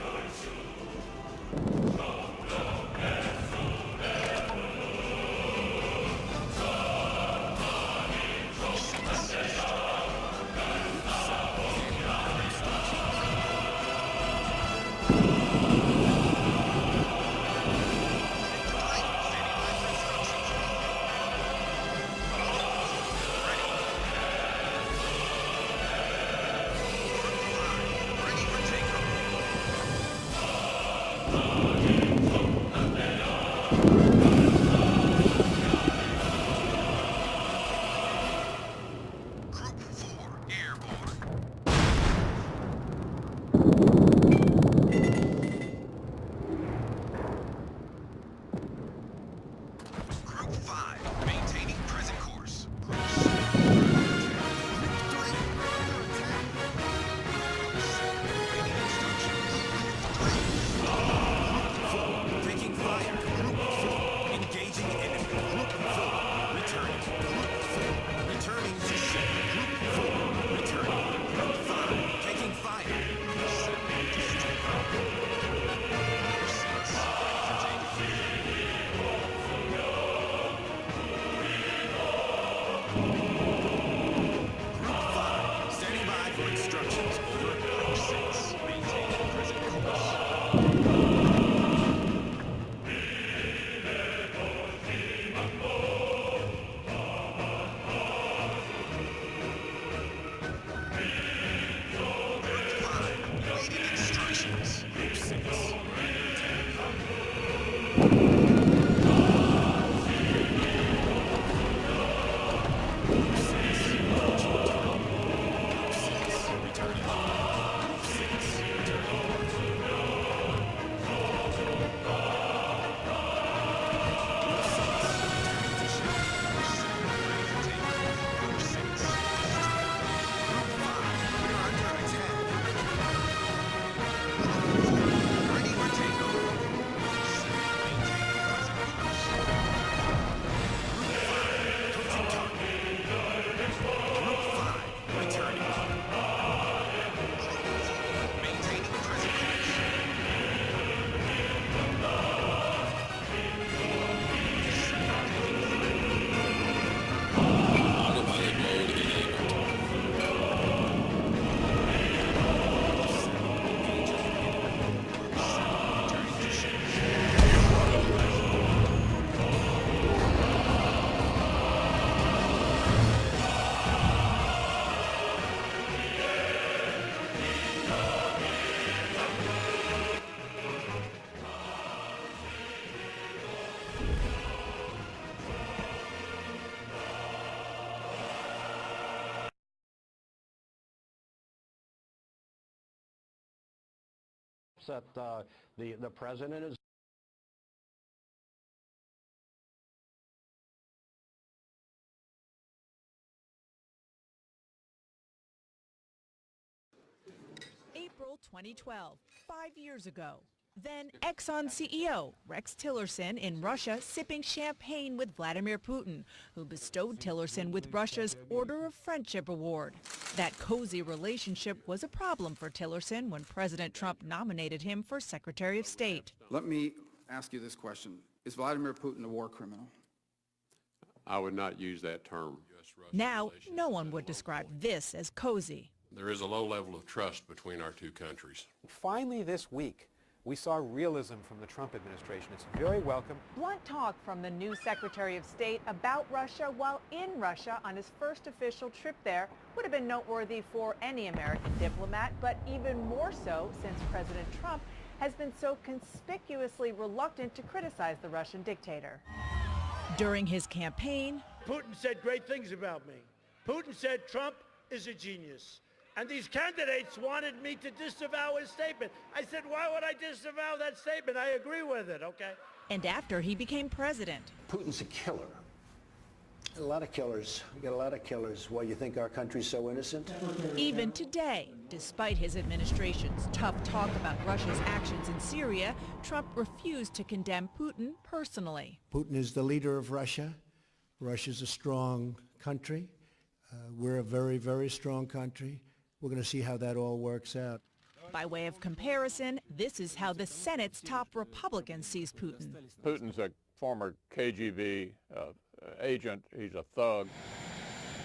That the president is.
April 2012, 5 years ago. Then Exxon CEO Rex Tillerson in Russia sipping champagne with Vladimir Putin, who bestowed Tillerson with Russia's Order of Friendship Award. That cozy relationship was a problem for Tillerson when President Trump nominated him for Secretary of State.
Let me ask you this question. Is Vladimir Putin a war criminal?
I would not use that term.
Now, no one would describe this as cozy.
There is a low level of trust between our two countries.
Finally this week, we saw realism from the Trump administration. It's very welcome.
Blunt talk from the new Secretary of State about Russia while in Russia on his first official trip there would have been noteworthy for any American diplomat, but even more so since President Trump has been so conspicuously reluctant to criticize the Russian dictator. During his campaign,
Putin said great things about me. Putin said Trump is a genius. And these candidates wanted me to disavow his statement. I said, why would I disavow that statement? I agree with it, okay?
And after he became president.
Putin's a killer. A lot of killers. We got a lot of killers. Why, you think our country's so innocent?
Even today, despite his administration's tough talk about Russia's actions in Syria, Trump refused to condemn Putin personally.
Putin is the leader of Russia. Russia's a strong country. We're a very, very strong country. We're going to see how that all works out.
By way of comparison, this is how the Senate's top Republican sees Putin.
Putin's a former KGB agent. He's a thug.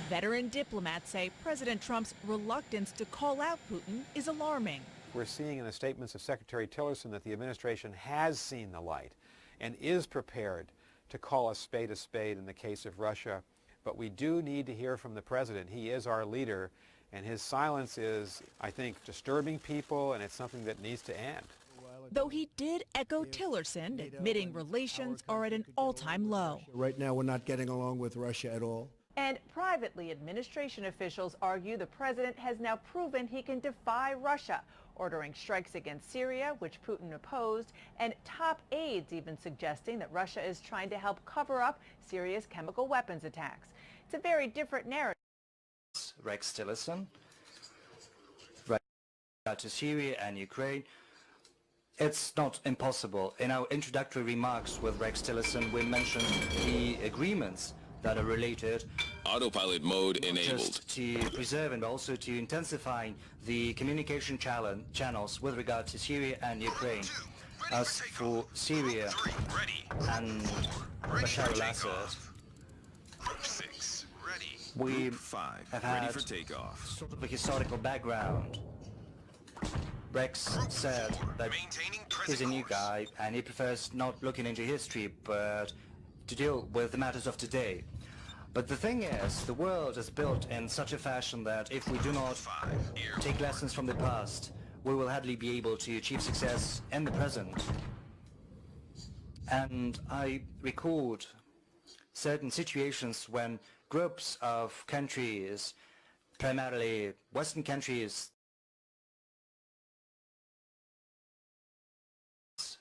Veteran diplomats say President Trump's reluctance to call out Putin is alarming.
We're seeing in the statements of Secretary Tillerson that the administration has seen the light and is prepared to call a spade in the case of Russia. But we do need to hear from the president. He is our leader, and his silence is, I think, disturbing people, and it's something that needs to end.
Though he did echo Tillerson, admitting relations are at an all-time low.
Right now, we're not getting along with Russia at all.
And privately, administration officials argue the president has now proven he can defy Russia, ordering strikes against Syria, which Putin opposed, and top aides even suggesting that Russia is trying to help cover up Syria's chemical weapons attacks. It's a very different narrative.
Rex Tillerson, right to Syria and Ukraine. It's not impossible. In our introductory remarks with Rex Tillerson, we mentioned the agreements that are related.
Autopilot mode enabled.
Just to preserve and also to intensify the communication channels with regard to Syria and Ukraine. As for Syria and Bashar al-Assad, we have had sort of a historical background. Rex said that he's a new guy and he prefers not looking into history but to deal with the matters of today. But the thing is, the world is built in such a fashion that if we do not take lessons from the past, we will hardly be able to achieve success in the present. And I recalled certain situations when groups of countries, primarily Western countries,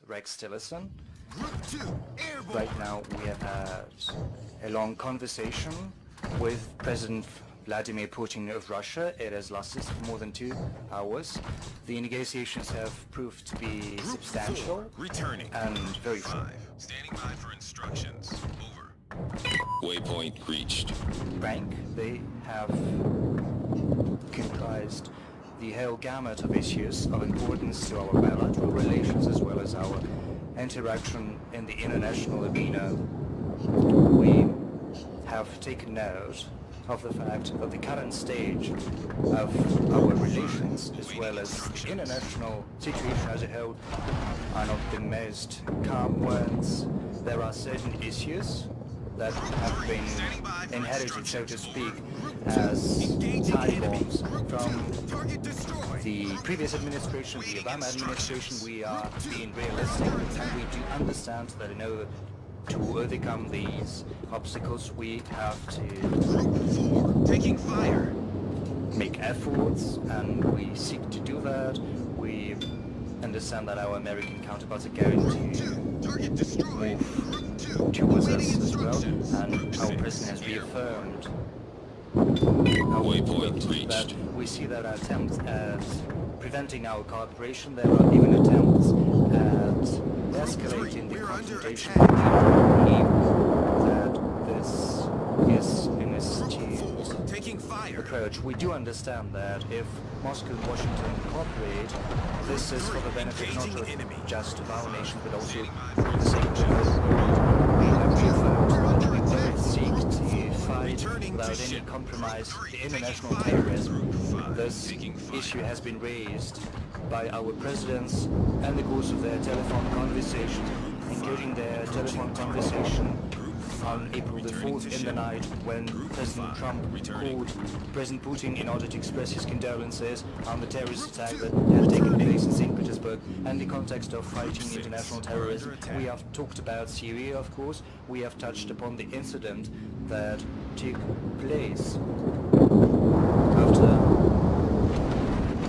Rex Tillerson. Right now we have had a long conversation with President Vladimir Putin of Russia. It has lasted for more than 2 hours. The negotiations have proved to be substantial and very full.
Standing by for instructions. Over.
Waypoint reached.
Frank, they have comprised the whole gamut of issues of importance to our bilateral relations as well as our interaction in the international arena. We have taken note of the fact that the current stage of our relations as well as the international situation as a whole are not the most calm ones. There are certain issues that have been inherited, so to speak, as tie bombs from the previous administration, the Obama administration. We are being realistic and we do understand that in order to overcome these obstacles we have to
taking fire.
Make efforts, and we seek to do that. We understand that our American counterparts are going to move towards us as well, and our president has reaffirmed that we see that attempts at preventing our cooperation. There are even attempts at escalating the confrontation. We believe that this is an astute approach. We do understand that if Moscow and Washington cooperate, this is for the benefit not just of our nation, but also for the sake of the world. We both seek to fight without any compromise the international terrorism. This issue has been raised by our presidents in the course of their telephone conversations, including their telephone conversation on April the 4th in the night when President Trump called President Putin in order to express his condolences on the terrorist attack that had taken place in St. Petersburg and the context of fighting international terrorism. We have talked about Syria, of course. We have touched upon the incident that took place after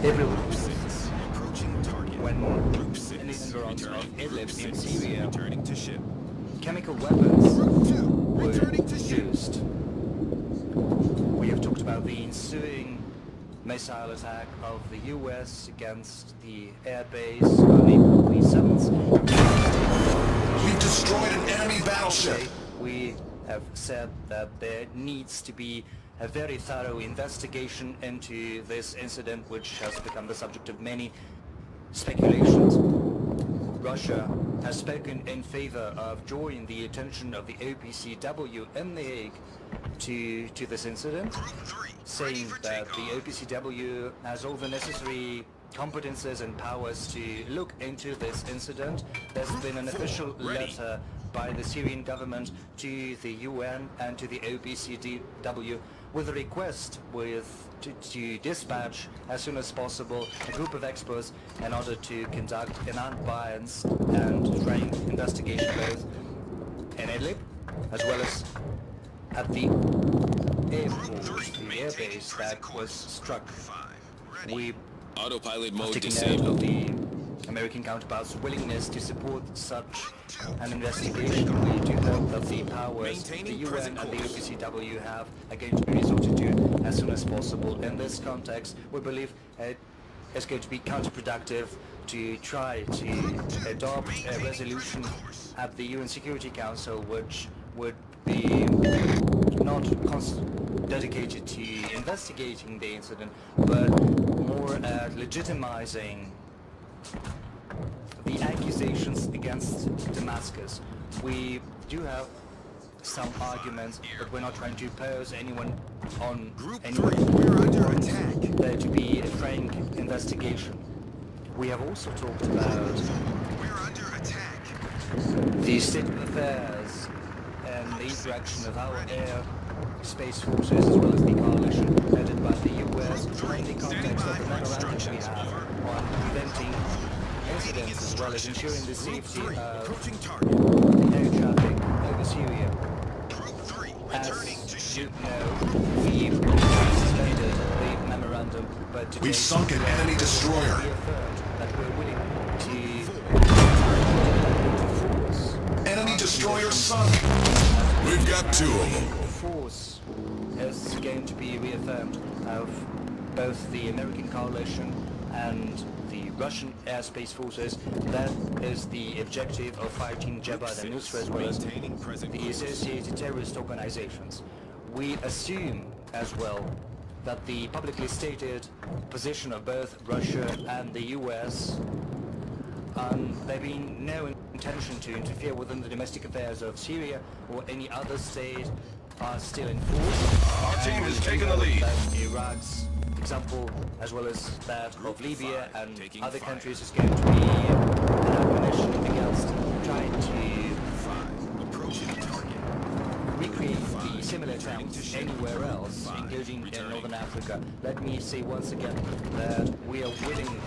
April 6th when in the environs of Idlib in Syria chemical weapons were used ensuing missile attack of the US against the airbase on April the 7th.
We've destroyed an enemy battleship.
We have said that there needs to be a very thorough investigation into this incident, which has become the subject of many speculations. Russia has spoken in favor of drawing the attention of the OPCW in The Hague to this incident, saying that the OPCW has all the necessary competences and powers to look into this incident. There's been an official letter by the Syrian government to the UN and to the OPCW with a request to dispatch as soon as possible a group of experts in order to conduct an unbiased and frank investigation both in Idlib as well as at the airport, the airbase that was struck. We
Autopilot
have
mode
taken
disabled.
note of the American counterparts' willingness to support such an investigation. We do hope that the powers the UN and the OPCW have are going to be resorted to as soon as possible. In this context, we believe it is going to be counterproductive to try to adopt a resolution at the UN Security Council which would be not dedicated to investigating the incident, but more at legitimizing the accusations against Damascus. We do have some arguments, but we're not trying to pose anyone on anyone. We're under attack. There to be a frank investigation. We have also talked about the state of affairs and the interaction of our air space forces as well as the coalition headed by the US in the context of the memorandum we have on preventing incidents as well as ensuring the safety of air traffic over Syria. As you know, we've suspended the memorandum, but today
We've sunk an enemy destroyer.
We affirmed that we're willing to
Enemy destroyer sunk. We've got two of them.
Force is going to be reaffirmed of both the American coalition and the Russian airspace forces. That is the objective of fighting Jabhat al-Nusra as well as the associated terrorist organizations. We assume as well that the publicly stated position of both Russia and the US, there being no intention to interfere within the domestic affairs of Syria or any other state, are still in force.
Our team has taken the lead.
Iraq's example, as well as that of Libya and other countries, is going to be an ammunition against trying to recreate the similar attempts anywhere else, including in Northern Africa. Let me say once again that we are willing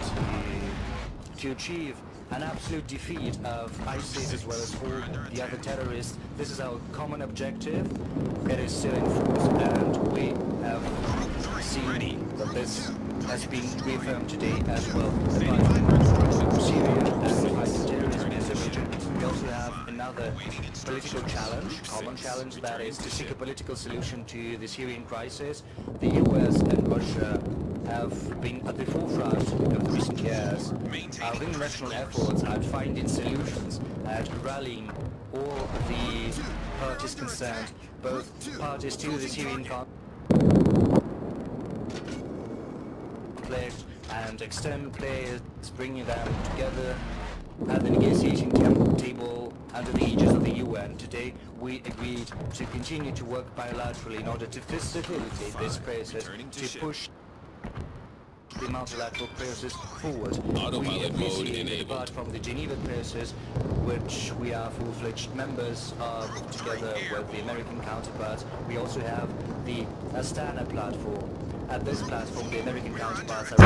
to achieve an absolute defeat of ISIS as well as all the other terrorists. This is our common objective. It is still in force, and we have seen that this has been reaffirmed today as well. Syria and fighting terrorism in the region. We also have another political challenge, common challenge, that is to seek a political solution to the Syrian crisis. The US and Russia have been at the forefront of recent years. Our international efforts at finding solutions, at rallying all the parties concerned, both parties to the Syrian conflict and external players, bringing them together at the negotiating table under the aegis of the UN. Today we agreed to continue to work bilaterally in order to facilitate this process, to push the multilateral process forward. We appreciate that apart from the Geneva process, which we are full-fledged members of together with the American counterparts, we also have the Astana platform. At this platform, the American counterparts are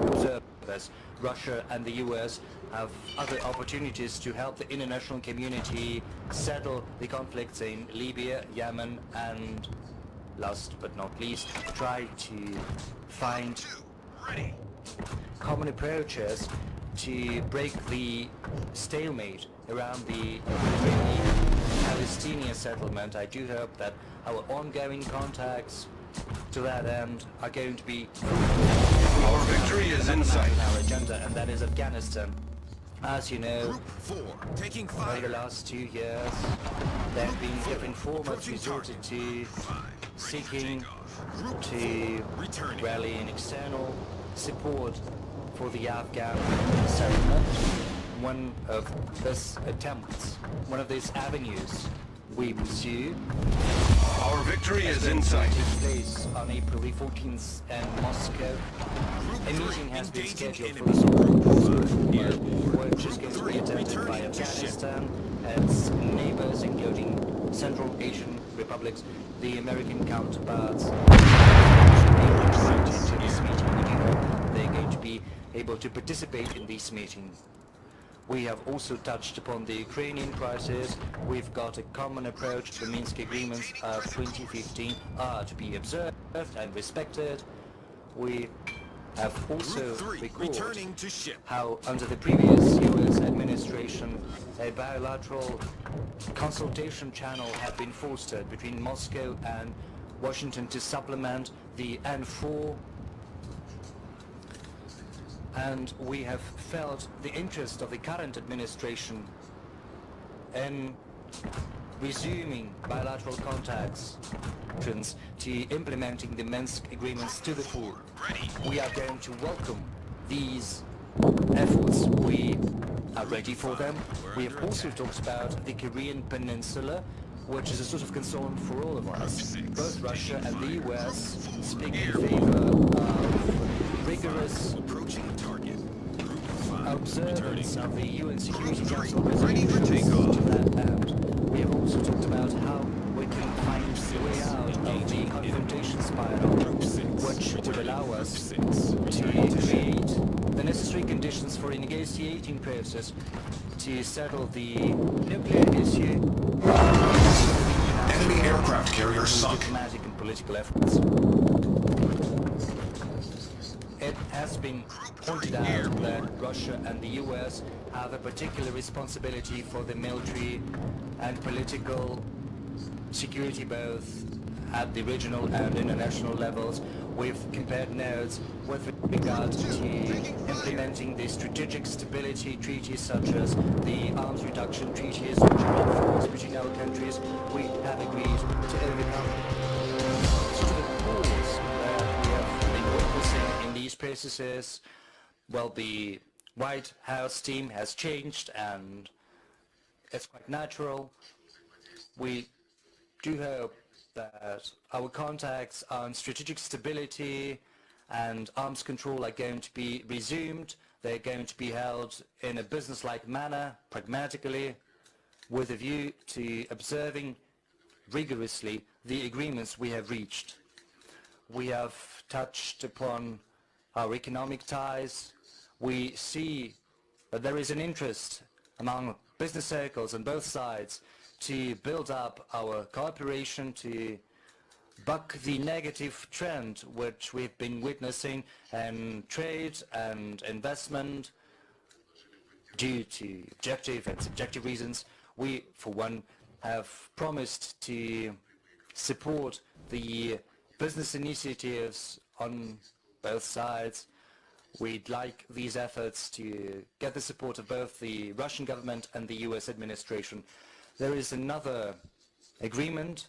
observers. Russia and the US have other opportunities to help the international community settle the conflicts in Libya, Yemen, and last but not least, try to find common approaches to break the stalemate around the Israeli-Palestinian settlement. I do hope that our ongoing contacts to that end are going to be
our victory is in sight.
Our agenda, and that is Afghanistan. As you know,
Group 4, taking
over
fire.
the last 2 years, there have been different formats resorted to seeking to rally an external support for the Afghan settlement. One of these attempts, one of these avenues we pursue.
Our victory is in sight.
Took place on April the 14th in Moscow. A meeting has been scheduled for this which is going to be attended by Afghanistan, its neighbors, including Central Asian republics, the American counterparts. They're going to be able to participate in this meeting. We have also touched upon the Ukrainian crisis. We've got a common approach. The Minsk agreements of 2015 are to be observed and respected. We have also recorded how under the previous US administration a bilateral consultation channel had been fostered between Moscow and Washington to supplement the N4, and we have felt the interest of the current administration in resuming bilateral contacts to implementing the Minsk agreements to the full. We are going to welcome these efforts. We are ready for them. We have also talked about the Korean Peninsula, which is a sort of concern for all of us. Both Russia and the US speak in favor of rigorous observance of the UN Security Council resolutions to that end. We have also talked about how we can find the way out of the confrontation spiral, which would allow us to create the necessary conditions for a negotiating process to settle the nuclear issue.
Enemy aircraft carrier sunk.
Diplomatic and political efforts. It has been pointed out that Russia and the US have a particular responsibility for the military and political security both at the regional and international levels. We've compared notes with regard to implementing the strategic stability treaties such as the arms reduction treaties which are enforced between our countries. We have agreed to overcome sort of a pause that we have been witnessing in these processes. Well, the White House team has changed and it's quite natural. We do hope that our contacts on strategic stability and arms control are going to be resumed. They're going to be held in a business-like manner, pragmatically, with a view to observing rigorously the agreements we have reached. We have touched upon our economic ties. We see that there is an interest among business circles on both sides to build up our cooperation, to buck the negative trend which we've been witnessing in trade and investment due to objective and subjective reasons. We, for one, have promised to support the business initiatives on both sides. We'd like these efforts to get the support of both the Russian government and the US administration. There is another agreement.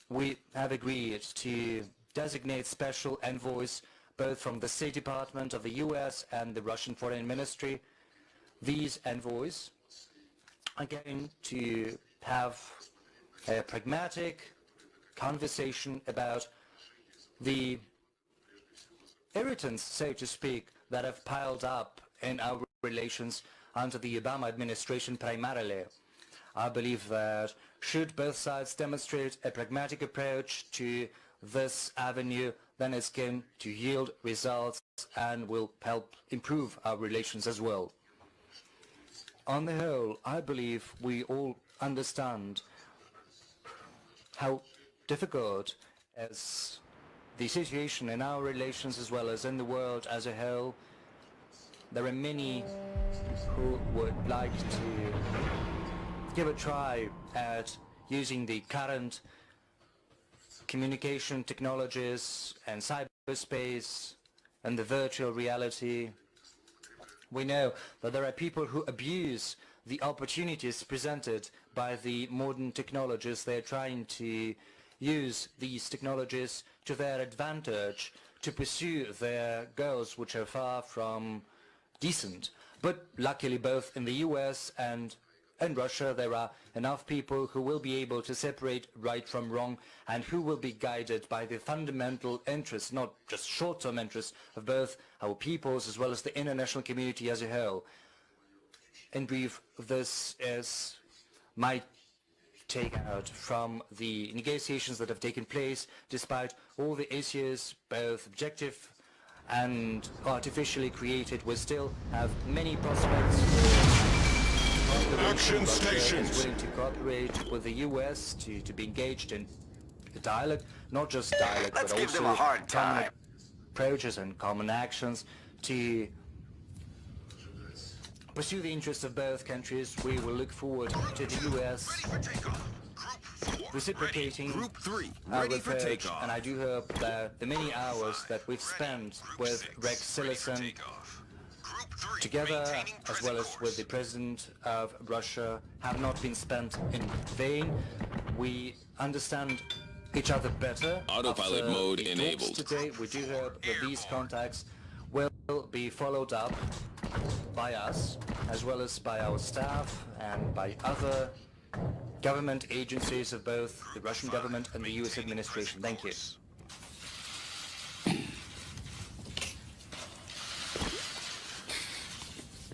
We have agreed to designate special envoys both from the State Department of the US and the Russian Foreign Ministry. These envoys are going to have a pragmatic conversation about the irritants, so to speak, that have piled up in our relations under the Obama administration primarily. I believe that should both sides demonstrate a pragmatic approach to this avenue, then it's going to yield results and will help improve our relations as well. On the whole, I believe we all understand how difficult is the situation in our relations as well as in the world as a whole. There are many who would like to give a try at using the current communication technologies and cyberspace and the virtual reality. We know that there are people who abuse the opportunities presented by the modern technologies. They're trying to use these technologies to their advantage to pursue their goals, which are far from decent. But luckily, both in the US and in Russia, there are enough people who will be able to separate right from wrong and who will be guided by the fundamental interests, not just short-term interests, of both our peoples as well as the international community as a whole. In brief, this is my takeout from the negotiations that have taken place, despite all the issues, both objective and artificially created. We still have many prospects for
action stations.
Is willing to cooperate with the US to be engaged in dialogue, not just dialogue,
Let's
but
give
also
them a hard
common
time.
approaches and common actions to pursue the interests of both countries. We will look forward to the US reciprocating
Group 3,
our
ready for
approach,
takeoff.
and I do hope that the many hours that we've spent with Rex Tillerson together, as well as with the President of Russia, have not been spent in vain. We understand each other better.
Autopilot
after
mode
the talks
enabled.
Today, we do hope that these contacts will be followed up by us, as well as by our staff and by other government agencies of both the Russian government and the US administration. Thank you.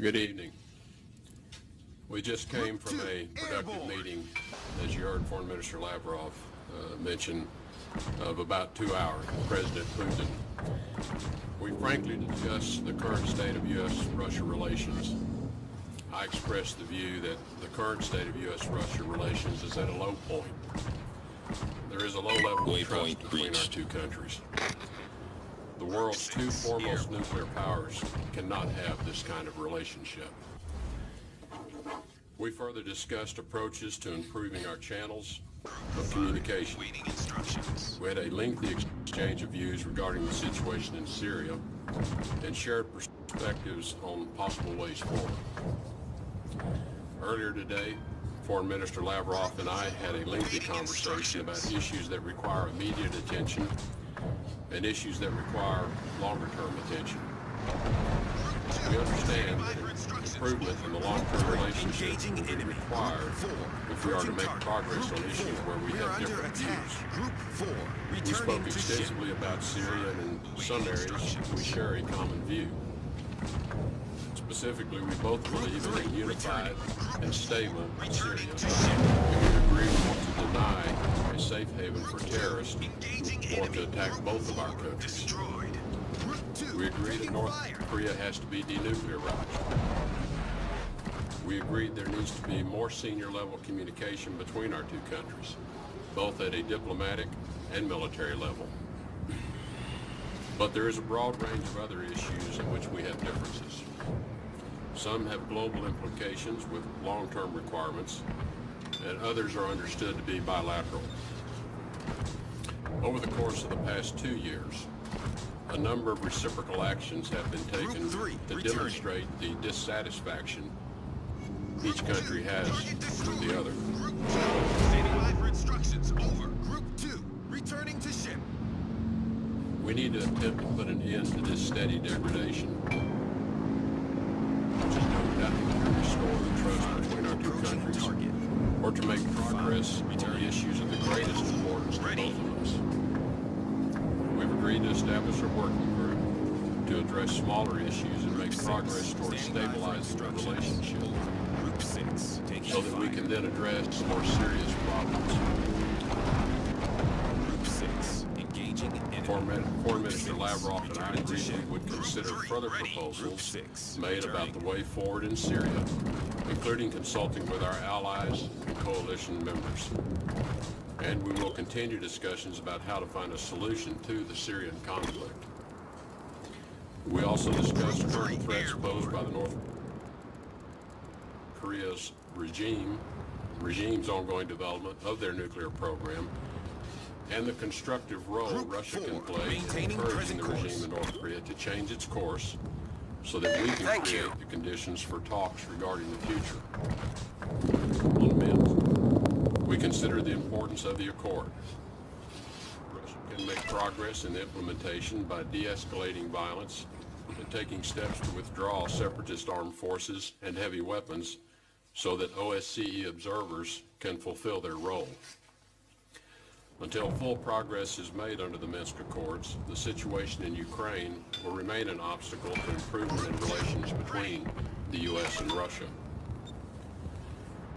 Good evening. We just came from a productive meeting, as you heard Foreign Minister Lavrov mention, of about 2 hours with President Putin. We frankly discussed the current state of U.S.-Russia relations. I expressed the view that the current state of U.S.-Russia relations is at a low point. There is a low level of trust between our two countries. The world's two foremost nuclear powers cannot have this kind of relationship. We further discussed approaches to improving our channels of communication. We had a lengthy exchange of views regarding the situation in Syria and shared perspectives on possible ways forward. Earlier today, Foreign Minister Lavrov and I had a lengthy conversation about issues that require immediate attention and issues that require longer-term attention. We understand that improvement in the long-term relationship will be required if we are to make progress on issues where we have different views. We spoke extensively about Syria, and in some areas we share a common view. Specifically, we both believe in a unified and stable Syria, and we agree we want to deny a safe haven for terrorists who want to attack both of our countries. We agree that North Korea has to be denuclearized. We agreed there needs to be more senior level communication between our two countries, both at a diplomatic and military level. But there is a broad range of other issues in which we have differences. Some have global implications with long-term requirements, and others are understood to be bilateral. Over the course of the past 2 years, a number of reciprocal actions have been taken to demonstrate the dissatisfaction each country has with the other.
Standing by for instructions. Over. Group 2, returning to ship.
We need to attempt to put an end to this steady degradation, which is no doubt to restore the trust between our two countries, or to make progress on the issues of the greatest importance to both of us. We've agreed to establish a working group to address smaller issues and make progress towards stabilizing the relationship, so that we can then address more serious problems.
Group 6, engaging enemy.
Foreign Minister Lavrov and I agreed we would consider further proposals made about the way forward in Syria, including consulting with our allies and coalition members. And we will continue discussions about how to find a solution to the Syrian conflict. We also discussed current threats posed by the North Korea's regime's ongoing development of their nuclear program, and the constructive role Russia can play in encouraging the regime in North Korea to change its course so that we can create the conditions for talks regarding the future. On Minsk, we consider the importance of the accord. Russia can make progress in the implementation by de-escalating violence and taking steps to withdraw separatist armed forces and heavy weapons so that OSCE observers can fulfill their role. Until full progress is made under the Minsk Accords, the situation in Ukraine will remain an obstacle to improvement in relations between the U.S. and Russia.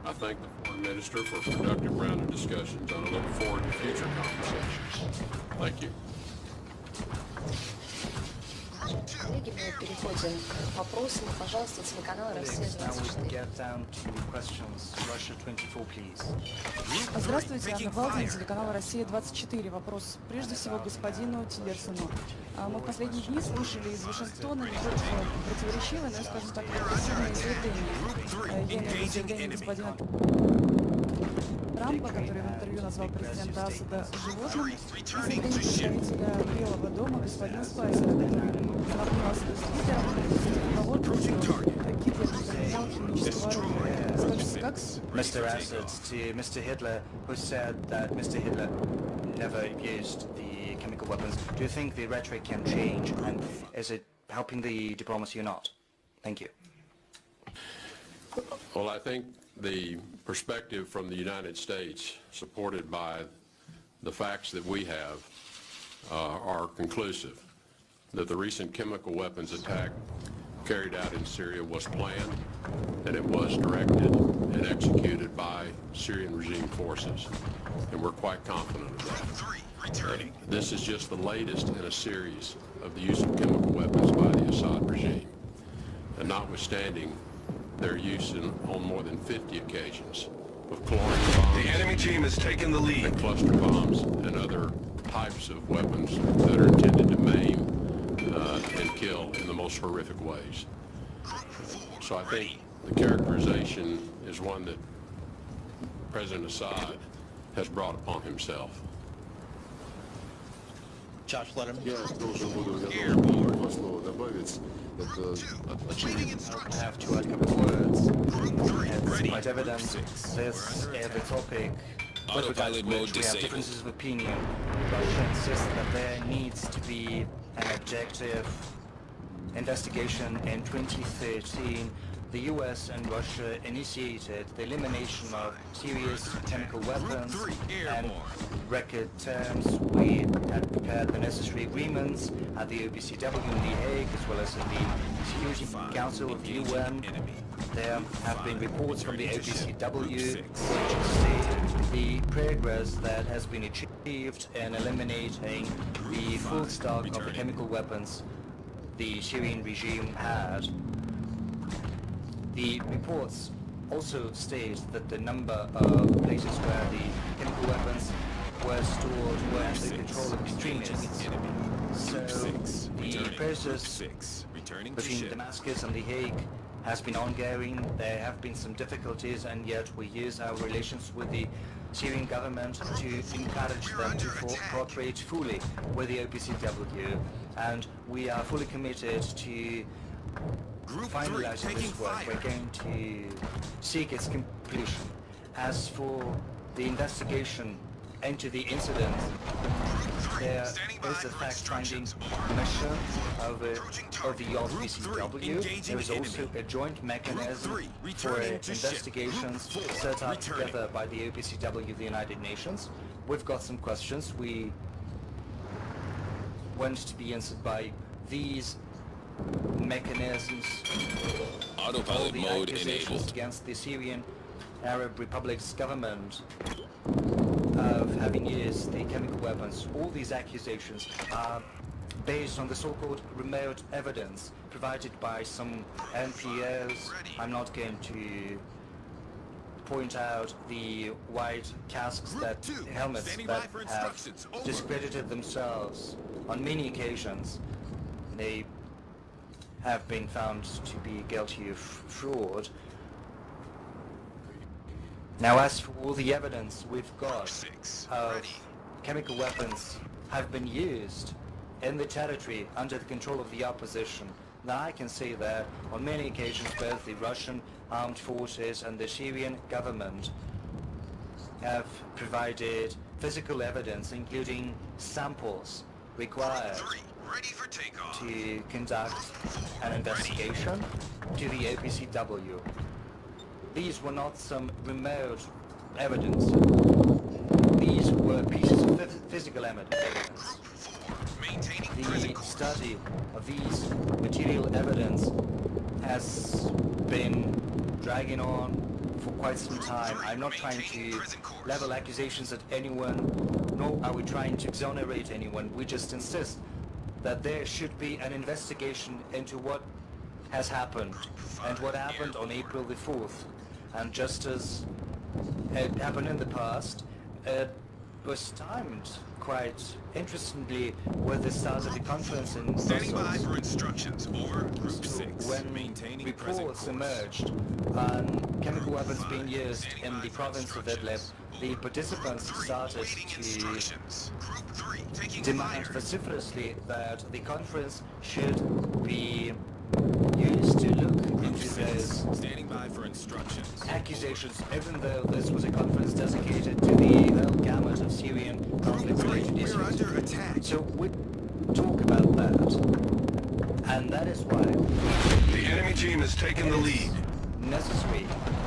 I thank the Foreign Minister for a productive round of discussions, and I look forward to future conversations. Thank you.
Коллеги, мы переходим к вопросам. Пожалуйста, телеканал «Россия-24».
Здравствуйте, Анна Балдин, телеканал «Россия-24». Вопрос прежде всего господину Тиллерсону. Мы в последние дни слышали из Вашингтона не только противоречивые, но и, скажем так, прогрессивные заявления. Я имею в виду заявление господина Трампа, который в интервью назвал президента Асада животным, и заявление представителя Белого дома господина Спайсера, который сравнил Асада с Гитлером, договор, что Гитлер применял химическое оружие. Как
Mr. Assad to Mr. Hitler, who said that Mr. Hitler never used the chemical weapons. Do you think the rhetoric can change, and is it helping the diplomacy or not? Thank you.
Well, I think the perspective from the United States, supported by the facts that we have, are conclusive. That the recent chemical weapons attack carried out in Syria was planned, that it was directed and executed by Syrian regime forces, and we're quite confident of that. This is just the latest in a series of the use of chemical weapons by the Assad regime, and notwithstanding their use on more than 50 occasions of chlorine bombs.
The enemy team has taken the lead.
And cluster bombs and other types of weapons that are intended to maim and kill in the most horrific ways. So I think the characterization is one that President Assad has brought upon himself.
Josh, let him.
Я должен буду два слова добавить.
I have to add a couple words. It's quite evident this is the topic with regard to which we have differences of opinion. Russia insists that there needs to be an objective investigation. In 2013, the US and Russia initiated the elimination of serious chemical weapons, and record terms we had prepared the necessary agreements at the OPCW in The Hague as well as in the Security Council of the UN. There have been reports from the OPCW which state the progress that has been achieved in eliminating the full stock of the chemical weapons the Syrian regime had. The reports also state that the number of places where the chemical weapons were stored were under the control of extremists. So the process between Damascus and The Hague has been ongoing. There have been some difficulties, and yet we use our relations with the Syrian government to encourage them to cooperate fully with the OPCW, and we are fully committed to finalizing this work. We're going to seek its completion. As for the investigation into the incident, there is a fact-finding mission of the OPCW. There is also a joint mechanism for investigations set up together by the OPCW, the United Nations. We've got some questions we want to be answered by these mechanisms.
Autopilot mode
enabled against the Syrian Arab Republic's government of having used the chemical weapons. All these accusations are based on the so-called remote evidence provided by some NPOs. I'm not going to point out the white casks, helmets that have discredited themselves on many occasions. They have been found to be guilty of fraud. Now, as for all the evidence we've got of chemical weapons have been used in the territory under the control of the opposition, then I can say that on many occasions both the Russian armed forces and the Syrian government have provided physical evidence, including samples required to conduct an investigation to the OPCW. These were not some remote evidence. These were pieces of physical evidence. The study of these material evidence has been dragging on for quite some time. I'm not trying to level accusations at anyone, nor are we trying to exonerate anyone. We just insist that there should be an investigation into what has happened and what happened on April the 4th. And just as it happened in the past, it was timed quite interestingly with the start of the conference in Brussels. When reports emerged on chemical weapons being used in the province of Idlib, the participants started to demand vociferously that the conference should be used to look into those accusations, even though this was a conference dedicated to the whole gamut of Syrian conflict-related issues. So we talk about that, and that is why
the enemy team has taken the lead.
Necessary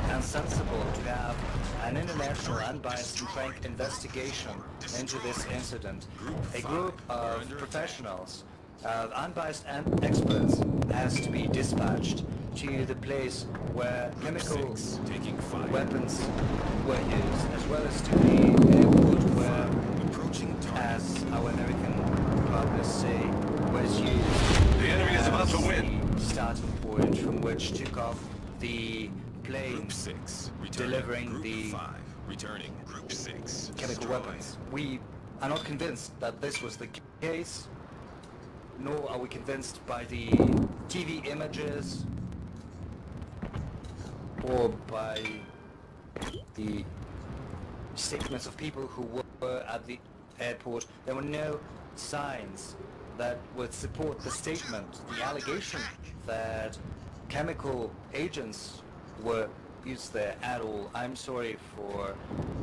and sensible to have an international, unbiased and frank investigation into this incident. A group of professionals, unbiased and experts, has to be dispatched to the place where chemical weapons were used, as well as to the airport where, as our American partners say, was used.
The enemy is about to win.
Starting point from which took off the plane delivering the chemical weapons. We are not convinced that this was the case, nor are we convinced by the TV images or by the statements of people who were at the airport. There were no signs that would support the statement, the allegation that chemical agents were used there at all. I'm sorry for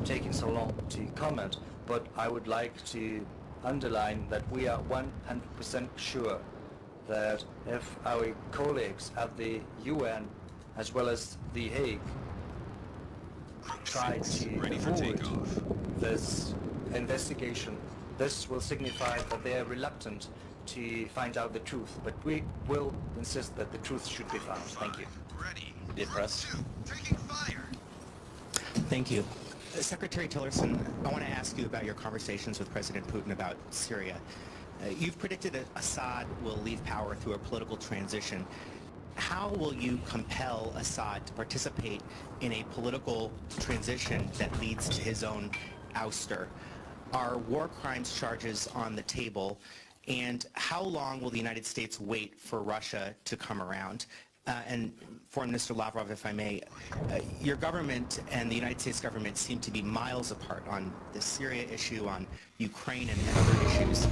taking so long to comment, but I would like to underline that we are 100% sure that if our colleagues at the UN as well as The Hague try to avoid this investigation, this will signify that they are reluctant to find out the truth, but we will insist that the truth should be found. Thank you.
Press. Thank you. Secretary Tillerson, I want to ask you about your conversations with President Putin about Syria. You've predicted that Assad will leave power through a political transition. How will you compel Assad to participate in a political transition that leads to his own ouster? Are war crimes charges on the table? And how long will the United States wait for Russia to come around? And Foreign Minister Lavrov, if I may, your government and the United States government seem to be miles apart on the Syria issue, on Ukraine and other issues.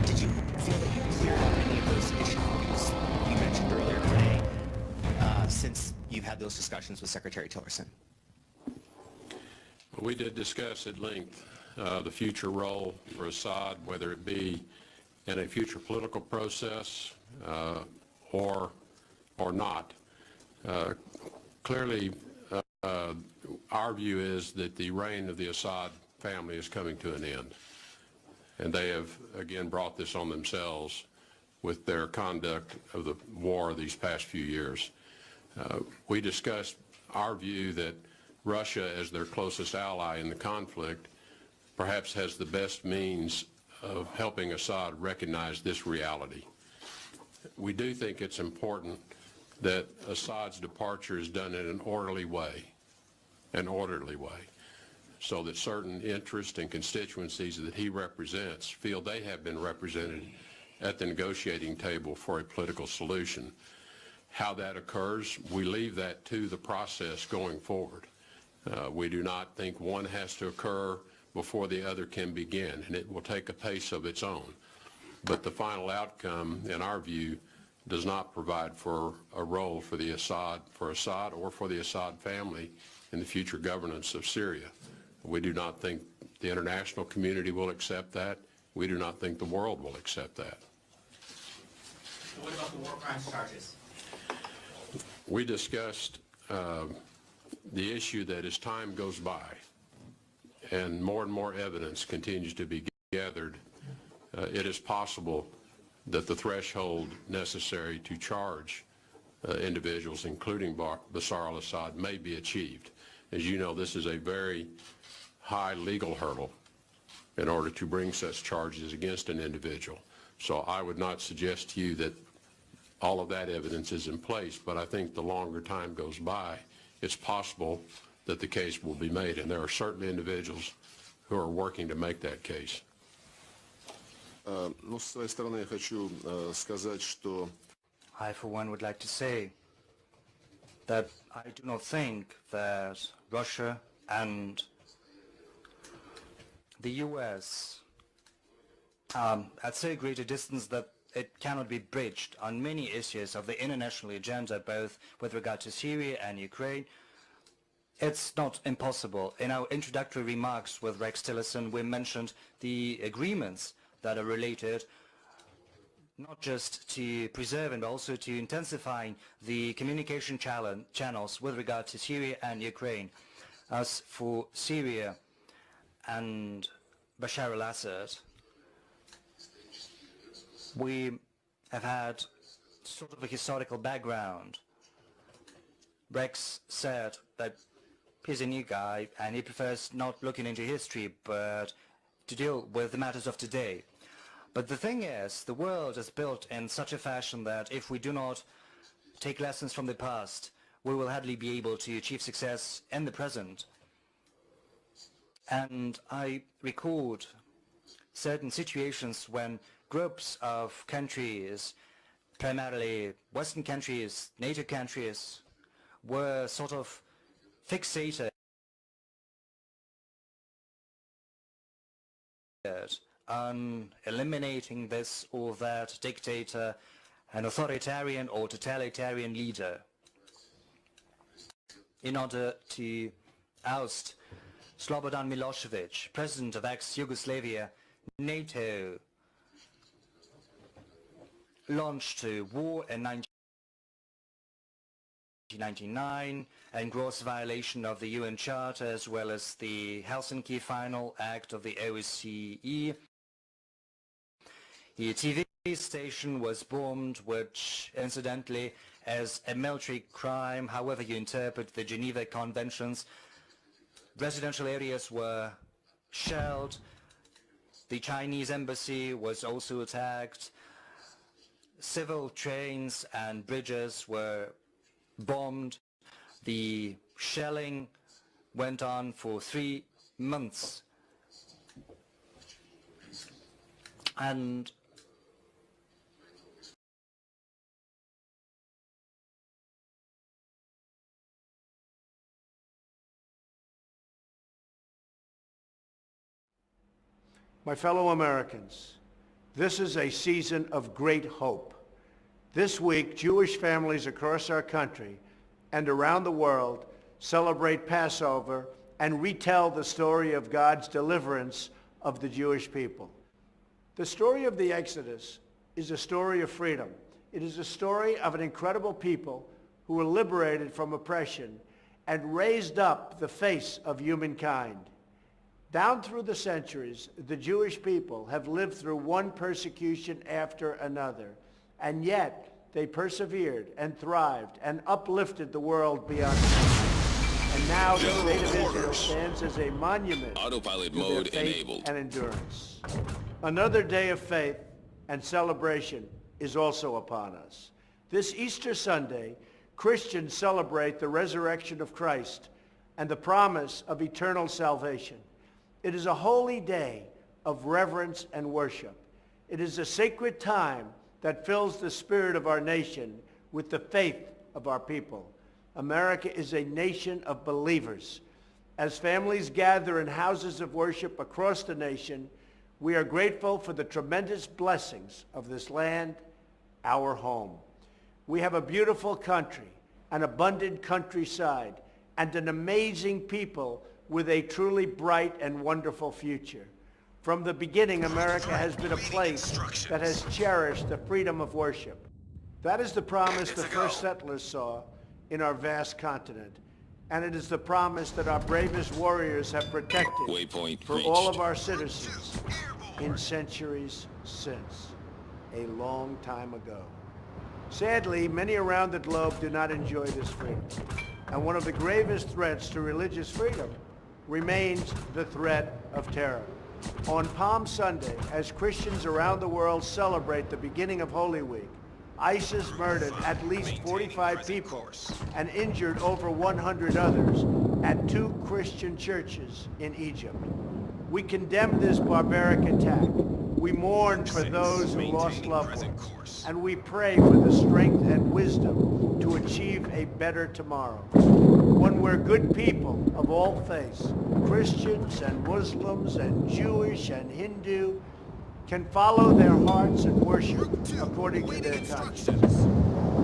Did you feel that you cleared up any of those issues you mentioned earlier today since you've had those discussions with Secretary Tillerson?
Well, we did discuss at length the future role for Assad, whether it be in a future political process or not. Clearly, our view is that the reign of the Assad family is coming to an end. And they have, again, brought this on themselves with their conduct of the war these past few years. We discussed our view that Russia, as their closest ally in the conflict, perhaps has the best means of helping Assad recognize this reality. We do think it's important that Assad's departure is done in an orderly way, so that certain interests and constituencies that he represents feel they have been represented at the negotiating table for a political solution. How that occurs, we leave that to the process going forward. We do not think one has to occur before the other can begin, and it will take a pace of its own. But the final outcome, in our view, does not provide for a role for Assad or for the Assad family in the future governance of Syria. We do not think the international community will accept that. We do not think the world will accept that.
What about the war crimes charges?
We discussed the issue that as time goes by and more evidence continues to be gathered, it is possible that the threshold necessary to charge individuals, including Bashar al-Assad, may be achieved. As you know, this is a very high legal hurdle in order to bring such charges against an individual. So I would not suggest to you that all of that evidence is in place, but I think the longer time goes by, it's possible that the case will be made, and there are certain individuals who are working to make that case.
Ну, с своей стороны я хочу сказать, что
I, for one, would like to say that I do not think that Russia and the US at so great a distance that it cannot be bridged on many issues of the international agenda, both with regard to Syria and Ukraine. It's not impossible. In our introductory remarks with Rex Tillerson, we mentioned the agreements that are related not just to preserving but also to intensifying the communication channels with regard to Syria and Ukraine. As for Syria and Bashar al-Assad, we have had sort of a historical background. Rex said that he's a new guy and he prefers not looking into history but to deal with the matters of today. But the thing is, the world is built in such a fashion that if we do not take lessons from the past, we will hardly be able to achieve success in the present. And I record certain situations when groups of countries, primarily Western countries, NATO countries, were sort of fixated on eliminating this or that dictator, an authoritarian or totalitarian leader, in order to oust Slobodan Milosevic, president of ex-Yugoslavia. NATO launched a war in 1999 in gross violation of the UN Charter as well as the Helsinki Final Act of the OSCE. The TV station was bombed, which incidentally is a military crime, however you interpret the Geneva Conventions. Residential areas were shelled. The Chinese embassy was also attacked. Civil trains and bridges were bombed. The shelling went on for 3 months. And
my fellow Americans, this is a season of great hope. This week, Jewish families across our country and around the world celebrate Passover and retell the story of God's deliverance of the Jewish people. The story of the Exodus is a story of freedom. It is a story of an incredible people who were liberated from oppression and raised up the face of humankind. Down through the centuries, the Jewish people have lived through one persecution after another, and yet they persevered and thrived and uplifted the world beyond measure. And now the state of Israel stands as a monument
Autopilot
to their
mode
faith
enabled.
and endurance. Another day of faith and celebration is also upon us. This Easter Sunday, Christians celebrate the resurrection of Christ and the promise of eternal salvation. It is a holy day of reverence and worship. It is a sacred time that fills the spirit of our nation with the faith of our people. America is a nation of believers. As families gather in houses of worship across the nation, we are grateful for the tremendous blessings of this land, our home. We have a beautiful country, an abundant countryside, and an amazing people with a truly bright and wonderful future. From the beginning, America has been a place that has cherished the freedom of worship. That is the promise the first settlers saw in our vast continent. And it is the promise that our bravest warriors have protected for all of our citizens in centuries since, a long time ago. Sadly, many around the globe do not enjoy this freedom. And one of the gravest threats to religious freedom remains the threat of terror. On Palm Sunday, as Christians around the world celebrate the beginning of Holy Week, ISIS murdered at least 45 people and injured over 100 others at 2 Christian churches in Egypt. We condemn this barbaric attack. We mourn for those who lost loved ones, and we pray for the strength and wisdom to achieve a better tomorrow, one where good people of all faiths, Christians and Muslims and Jewish and Hindu, can follow their hearts and worship according to their conscience.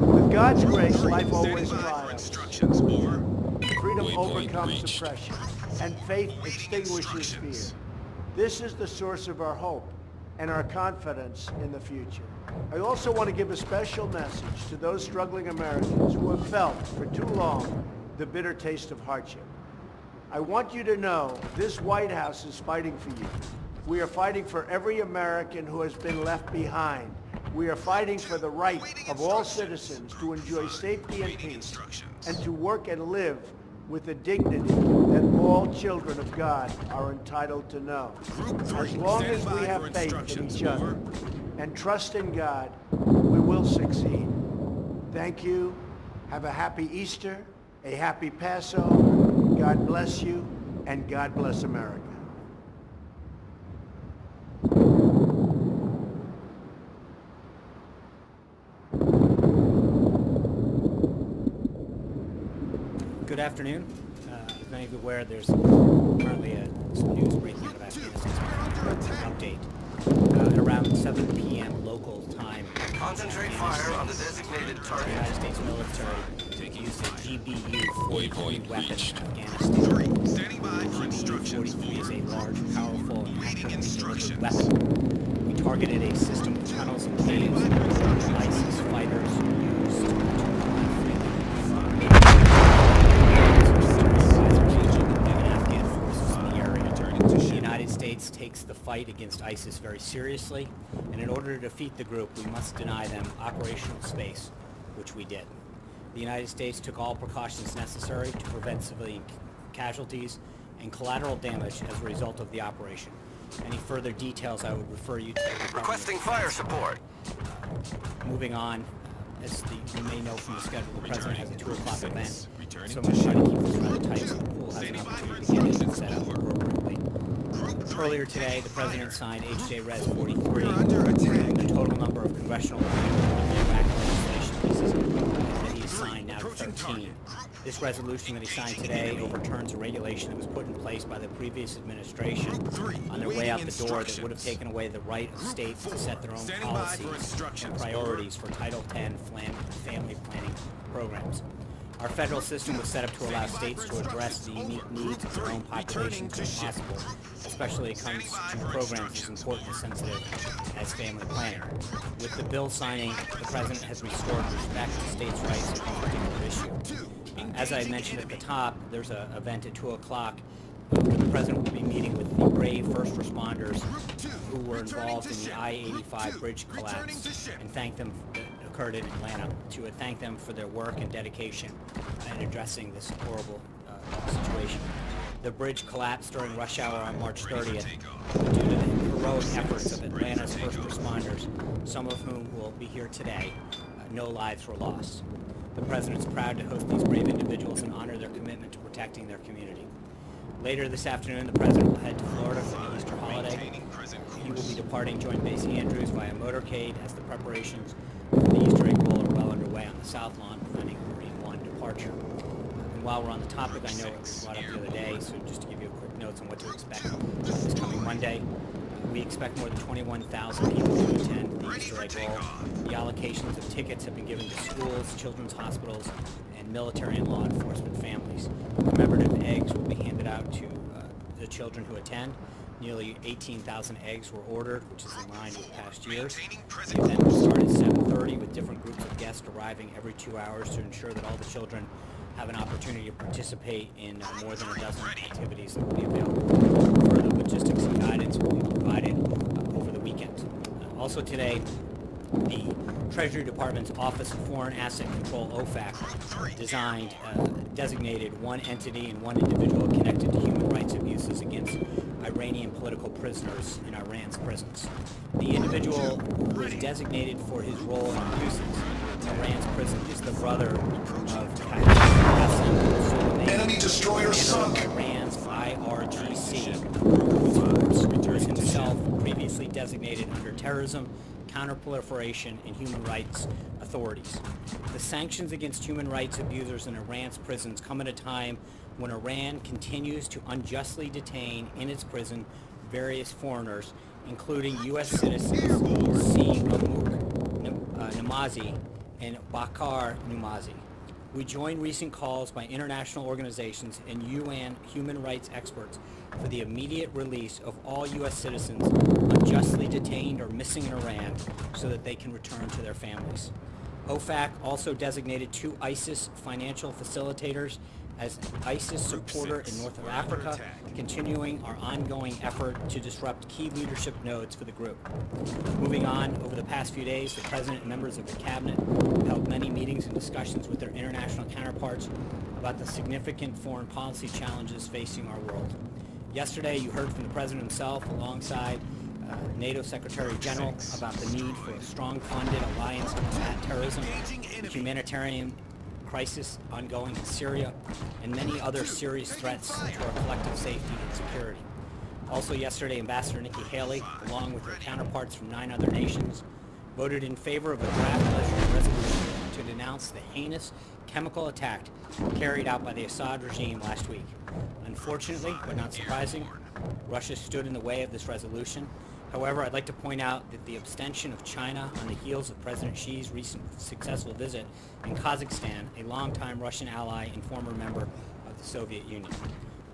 With God's grace, life always triumphs. Freedom overcomes oppression, and faith extinguishes fear. This is the source of our hope and our confidence in the future. I also want to give a special message to those struggling Americans who have felt for too long the bitter taste of hardship. I want you to know this White House is fighting for you. We are fighting for every American who has been left behind. We are fighting for the right of all citizens to enjoy safety and peace, and to work and live with the dignity that all children of God are entitled to know. As long as we have faith in each other and trust in God, we will succeed. Thank you. Have a happy Easter, a happy Passover. God bless you, and God bless America.
Good afternoon. As many of you are aware, there's currently some news breaking out of Afghanistan. Update. At around 7 p.m. local time,
concentrate fire on the designated target.
The United States military used a GBU-43 weapon in Afghanistan. GBU-43 is a large, powerful, and accurately delivered weapon. We targeted a system of tunnels and caves that ISIS fighters used to takes the fight against ISIS very seriously, and in order to defeat the group, we must deny them operational space, which we did. The United States took all precautions necessary to prevent civilian casualties and collateral damage as a result of the operation. Any further details, I would refer you to the
requesting fire support.
Moving on, as you may know from the schedule, the President has a 2 o'clock event, so I'm going to try to keep this rather tight so the pool has an opportunity to get it set up appropriately. Earlier today, the President signed H.J. Res. 43, the total number of congressional Iraq legislation pieces that he has signed now to 13. This resolution that he signed today overturns a regulation that was put in place by the previous administration on their way out the door that would have taken away the right of states to set their own policies and priorities for Title X family planning programs. Our federal system was set up to allow states to address the unique needs of their own populations when possible, especially when it comes to programs as important and sensitive as family planning. With the bill signing, the President has restored respect to states' rights on this particular issue. As I mentioned at the top, there's an event at 2 o'clock where the President will be meeting with the brave first responders who were involved in the I-85 bridge collapse and thank them occurred in Atlanta, to thank them for their work and dedication in addressing this horrible situation. The bridge collapsed during rush hour on March 30th due to the heroic efforts of Atlanta's first responders, some of whom will be here today. No lives were lost. The President's proud to host these brave individuals and honor their commitment to protecting their community. Later this afternoon, the President will head to Florida for the Easter holiday. He will be departing Joint Base Andrews via motorcade as the preparations for the Easter egg roll are well underway on the South Lawn, preventing a Marine One departure. And while we're on the topic, I know it was brought up the other day, so just to give you a quick notes on what to expect this coming Monday. We expect more than 21,000 people to attend the Easter egg roll. The allocations of tickets have been given to schools, children's hospitals, and military and law enforcement families. Commemorative eggs will be handed out to the children who attend. Nearly 18,000 eggs were ordered, which is in line with past years. The event will start at 7:30 with different groups of guests arriving every 2 hours to ensure that all the children have an opportunity to participate in more than a dozen activities that will be available. Further logistics and guidance will be provided over the weekend. Also today, the Treasury Department's Office of Foreign Asset Control, OFAC, designated one entity and one individual connected to human rights abuses against Iranian political prisoners in Iran's prisons. The individual who is designated for his role in abuses in Iran's prison is the brother of
Enemy destroyer sunk.
Iran's IRGC, who was himself previously designated under terrorism, counterproliferation, and human rights authorities. The sanctions against human rights abusers in Iran's prisons come at a time when Iran continues to unjustly detain in its prison various foreigners, including U.S. citizens Saeed Namazi and Bakar Namazi. We join recent calls by international organizations and UN human rights experts for the immediate release of all U.S. citizens unjustly detained or missing in Iran so that they can return to their families. OFAC also designated 2 ISIS financial facilitators as ISIS supporter in North Africa, continuing our ongoing effort to disrupt key leadership nodes for the group. Moving on, over the past few days, the President and members of the Cabinet held many meetings and discussions with their international counterparts about the significant foreign policy challenges facing our world. Yesterday, you heard from the President himself, alongside NATO Secretary General, about the need for a strong funded alliance to combat terrorism, the humanitarian crisis ongoing in Syria, and many other serious threats to our collective safety and security. Also yesterday, Ambassador Nikki Haley, along with her counterparts from 9 other nations, voted in favor of a draft legislative resolution to denounce the heinous chemical attack carried out by the Assad regime last week. Unfortunately, but not surprising, Russia stood in the way of this resolution. However, I'd like to point out that the abstention of China on the heels of President Xi's recent successful visit in Kazakhstan, a longtime Russian ally and former member of the Soviet Union.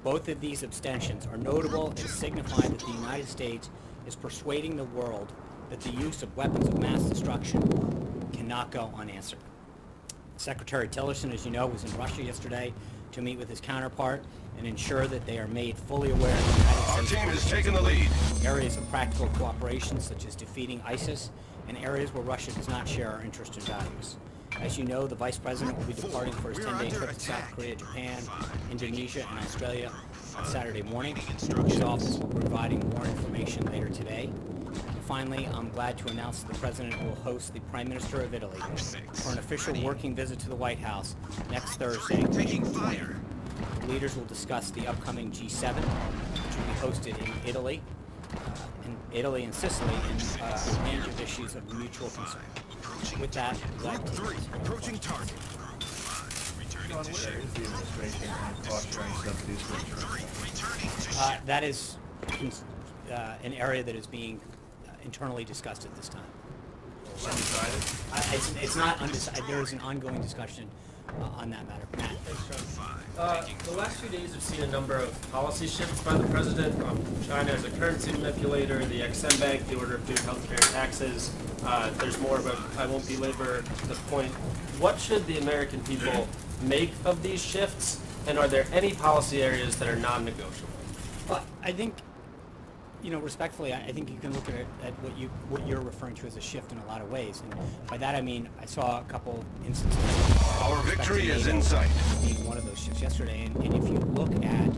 Both of these abstentions are notable and signify that the United States is persuading the world that the use of weapons of mass destruction cannot go unanswered. Secretary Tillerson, as you know, was in Russia yesterday to meet with his counterpart and ensure that they are made fully aware of the United States.
Our team has taken the lead.
Areas of practical cooperation, such as defeating ISIS, and areas where Russia does not share our interests and values. As you know, the Vice President will be departing for his 10-day trip to South Korea, Japan, Indonesia, and Australia on Saturday morning. His office will be providing more information later today. And finally, I'm glad to announce that the President will host the Prime Minister of Italy for an official working visit to the White House next Thursday, June 20th. The leaders will discuss the upcoming G7, which will be hosted in Italy and Sicily, and a range of issues of mutual concern. With that,
approaching target.
That is an area that is being internally discussed at this time. It's not undecided. There is an ongoing discussion on that matter. Matt.
The last few days have seen a number of policy shifts by the president, from China as a currency manipulator, the XM Bank, the order of doing healthcare and taxes. There's more, but I won't belabor the point. What should the American people make of these shifts, and are there any policy areas that are non-negotiable?
Well, I think, respectfully, I think you can look at it at what you're referring to as a shift in a lot of ways, and by that I mean I saw a couple instances.
Our victory is in sight.
Being one of those shifts yesterday, and if you look at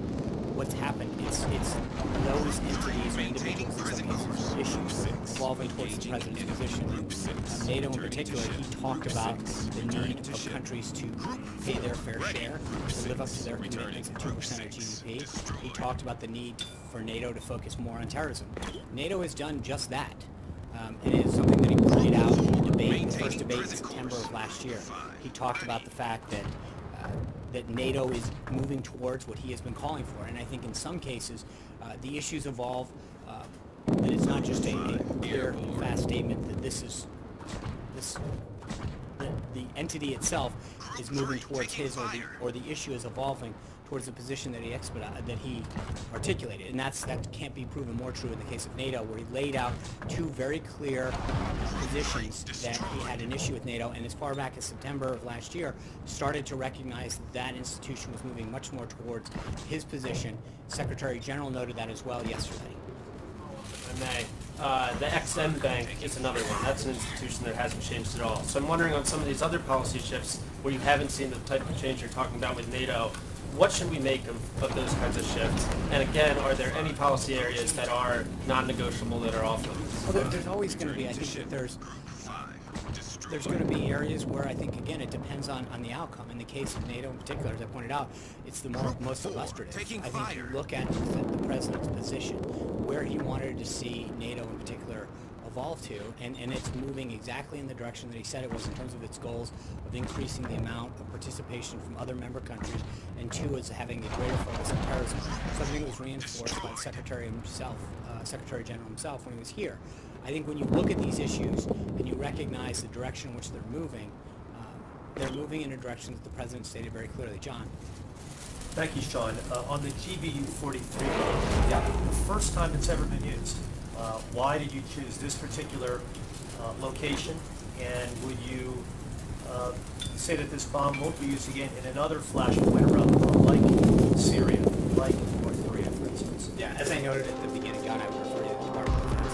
what's happened, it's those entities or individuals in some cases or issues evolving towards the president's position. And NATO in particular, he talked about the need of countries to pay their fair share, to live up to their commitments of 2% of GDP. He talked about the need for NATO to focus more on terrorism. NATO has done just that. It is something that he pointed out in the first debate in September of last year. He talked about the fact that that NATO is moving towards what he has been calling for. And I think in some cases, the issues evolve, that it's not just a clear, fast statement that the entity itself is moving towards his, or the issue is evolving towards the position that he articulated, and that can't be proven more true in the case of NATO, where he laid out two very clear positions that he had an issue with NATO, and as far back as September of last year, started to recognize that institution was moving much more towards his position. Secretary General noted that as well yesterday.
The XM Bank is another one. That's an institution that hasn't changed at all. So I'm wondering on some of these other policy shifts where you haven't seen the type of change you're talking about with NATO, what should we make of those kinds of shifts? And again, are there any policy areas that are non-negotiable that are off limits?
Well, there's always going to be, I think that there's going to be areas where I think, again, it depends on the outcome. In the case of NATO in particular, as I pointed out, it's the most illustrative. I think you look at the president's position, where he wanted to see NATO in particular evolve to, and it's moving exactly in the direction that he said it was in terms of its goals of increasing the amount of participation from other member countries, and two, is having a greater focus on terrorism. Something that was reinforced by the Secretary General himself when he was here. I think when you look at these issues and you recognize the direction in which they're moving in a direction that the President stated very clearly. John.
Thank you, Sean. On the GBU-43, the first time it's ever been used, why did you choose this particular location? And would you say that this bomb won't be used again in another flashpoint around the world, like Syria, like North Korea, for instance?
Yeah, as I noted at the beginning, John, I would refer you to the Department of Defense.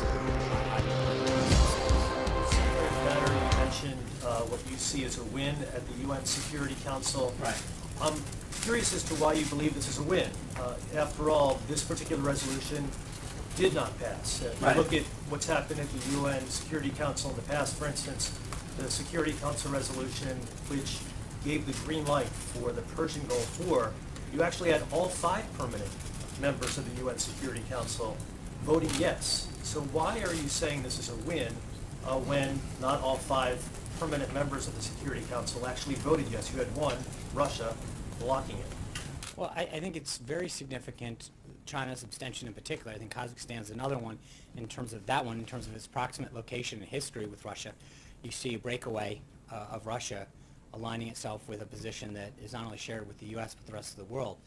You mentioned what you see as a win at the UN Security Council.
Right.
I'm curious as to why you believe this is a win. After all, this particular resolution did not pass. If you look at what's happened at the UN Security Council in the past, for instance, the Security Council resolution, which gave the green light for the Persian Gulf War, you actually had all 5 permanent members of the UN Security Council voting yes. So why are you saying this is a win when not all 5 permanent members of the Security Council actually voted yes? You had one, Russia, blocking it.
Well, I think it's very significant, China's abstention in particular. I think Kazakhstan is another one in terms of that one, in terms of its proximate location and history with Russia. You see a breakaway of Russia aligning itself with a position that is not only shared with the U.S. but the rest of the world.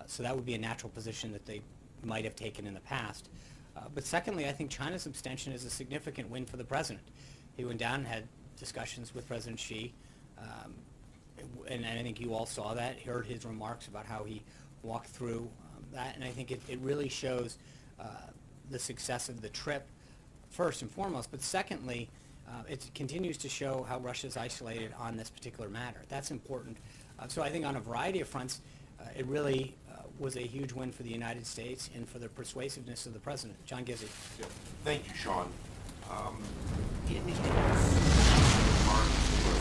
So that would be a natural position that they might have taken in the past. But secondly, I think China's abstention is a significant win for the president. He went down and had discussions with President Xi, and I think you all saw that, heard his remarks about how he walked through that, and I think it really shows the success of the trip, first and foremost, but secondly, it continues to show how Russia's isolated on this particular matter. That's important. So I think on a variety of fronts, it really was a huge win for the United States and for the persuasiveness of the president. John Gizzi.
Yeah. Thank you, Sean.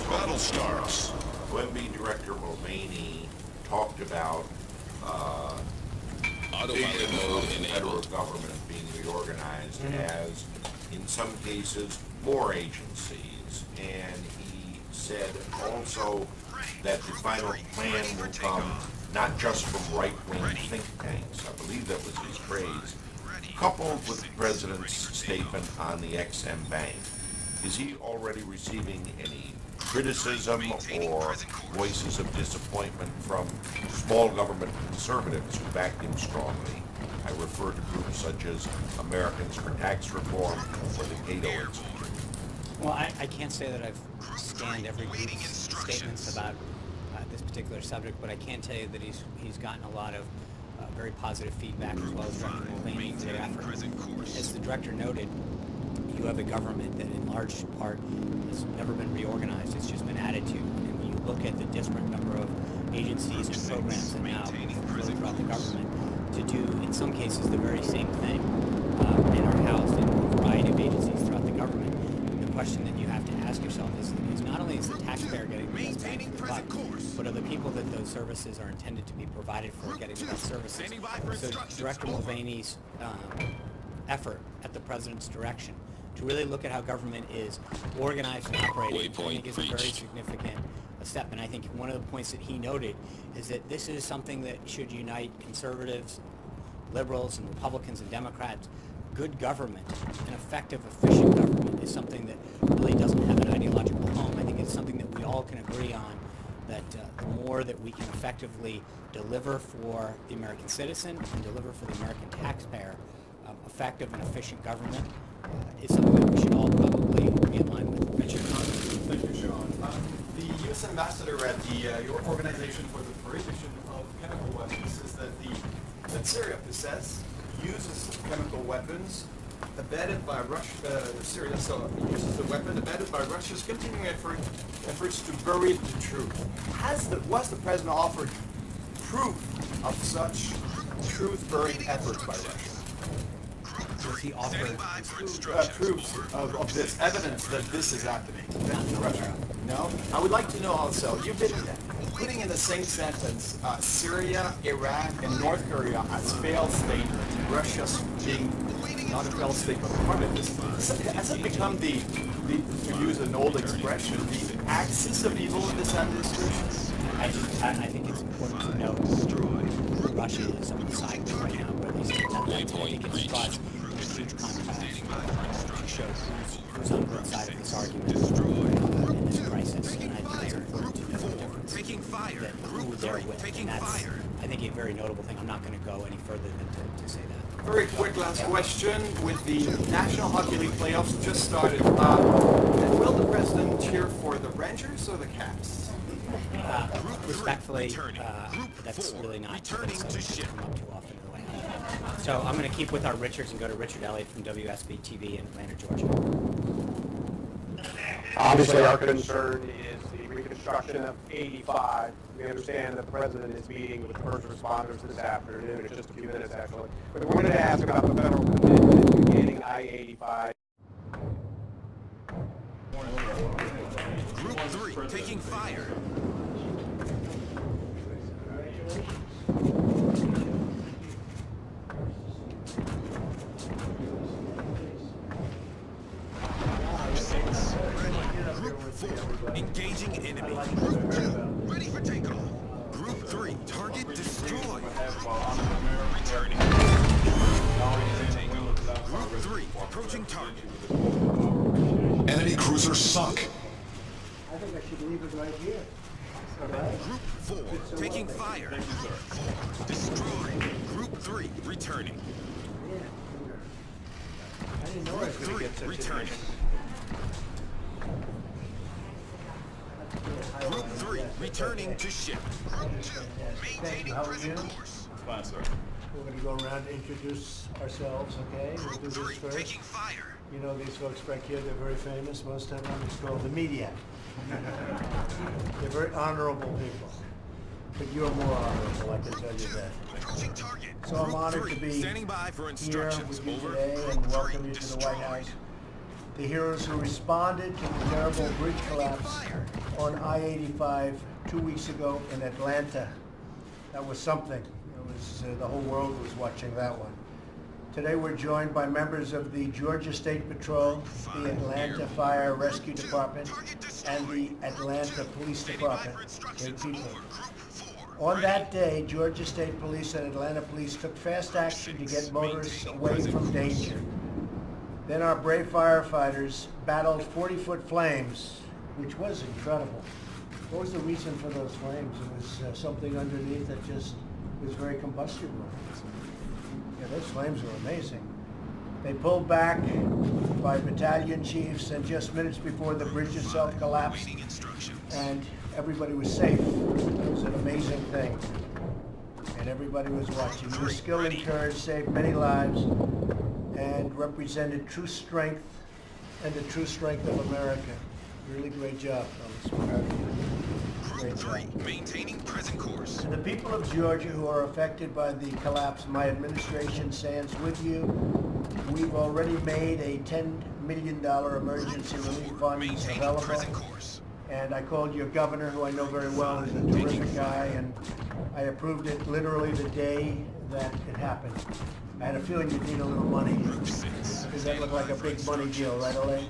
Battle starts.
OMB Director Mulvaney talked about
autopilot mode
the federal government being reorganized as, in some cases, more agencies. And he said also that the final plan will come not just from right-wing think tanks. I believe that was his phrase. Coupled with the president's statement on the XM Bank, is he already receiving any criticism or voices of disappointment from small government conservatives who backed him strongly? I refer to groups such as Americans for Tax Reform or the Cato Institute.
Well, I can't say that I've scanned every group's statements about this particular subject, but I can tell you that he's gotten a lot of very positive feedback, as well as Director Mulvaney for their effort. As the director noted, you have a government that in large part has never been reorganized. It's just been added to. And when you look at the disparate number of agencies and programs that now flow throughout the government to do, in some cases, the very same thing, and are housed in a variety of agencies throughout the government, the question that you have to ask yourself is not only is the taxpayer getting the best bang for the buck, but are the people that those services are intended to be provided for getting the best services? So Director Mulvaney's effort at the president's direction to really look at how government is organized and operated, I think is a very significant step. And I think one of the points that he noted is that this is something that should unite conservatives, liberals, and Republicans and Democrats. Good government, an effective, efficient government, is something that really doesn't have an ideological home. I think it's something that we all can agree on, that the more that we can effectively deliver for the American citizen and deliver for the American taxpayer, effective and efficient government is something that we should all probably be in line with. Richard?
Thank you, Sean. The U.S. ambassador at your organization for the prohibition of chemical weapons says that Syria uses chemical weapons abetted by Russia. Syria uses the weapon abetted by Russia's continuing efforts to bury the truth. Was the president offered proof of such truth-burying efforts by Russia?
Was he offered
proofs of this evidence that this is happening? Russia. No? I would like to know also, you've been putting in the same sentence Syria, Iraq, and North Korea as failed state, Russia's being not a failed state, but part of this. Has it become to use an old expression, the axis of evil in this administration?
I think it's important to note Russia is on the side right now where they say that I think it's caused a huge contrast to show who's on the side of this argument in this crisis. And I think it's important to note the difference that who they're with. And that's, I think, a very notable thing. I'm not going to go any further than to say that.
Very quick last question. With the National Hockey League playoffs just started, will the president cheer for the Rangers or the Caps?
Respectfully, that's really not something that come up too often in the White House. So I'm going to keep with our Richards and go to Richard Elliott from WSB TV in Atlanta, Georgia.
Obviously, our concern is the reconstruction of 85. We understand that the president is meeting with first responders this afternoon. It's just a few minutes, actually. But we wanted to ask about the federal commitment to getting I-85.
Group 3 taking fire. Group 4 engaging enemy. Group 2 ready for takeoff. Group 3 target destroyed. Returning. Group 3 approaching target.
Enemy cruiser sunk.
I think I should leave it right here.
Group 4 taking fire. 4 destroyed. Group 3 returning. Group 3 returning. Group 3 returning to ship. Group 2 maintaining present course.
Fine, sir. We're going to go around and introduce ourselves, okay?
Group 3 taking fire.
You know these folks back here, they're very famous. Most of them it's called the media. They're very honorable people. But you're more honorable, I can tell you that.
Approaching target.
So I'm honored to be
standing by for
here
instructions.
with you today and welcome you to the White House. The heroes who responded to the terrible bridge collapse on I-85 2 weeks ago in Atlanta. That was something. It was the whole world was watching that one. Today we're joined by members of the Georgia State Patrol, the Atlanta Fire Rescue Department, and the Atlanta Police Department. Great people. On that day, Georgia State Police and Atlanta Police took fast action to get motorists away from danger. Then our brave firefighters battled 40-foot flames, which was incredible. What was the reason for those flames? It was something underneath that just was very combustible. Yeah, those flames were amazing. They pulled back by battalion chiefs, and just minutes before the bridge itself collapsed, and everybody was safe. It was an amazing thing. And everybody was watching. Your skill and courage saved many lives and represented true strength and the true strength of America. Really great job, fellas. Great job.
Maintaining present course.
To the people of Georgia who are affected by the collapse, my administration stands with you. We've already made a $10 million emergency relief fund available. And I called your governor, who I know very well, who's a terrific guy, and I approved it literally the day that it happened. I had a feeling you'd need a little money. Does that look like a big money deal, right, Elaine?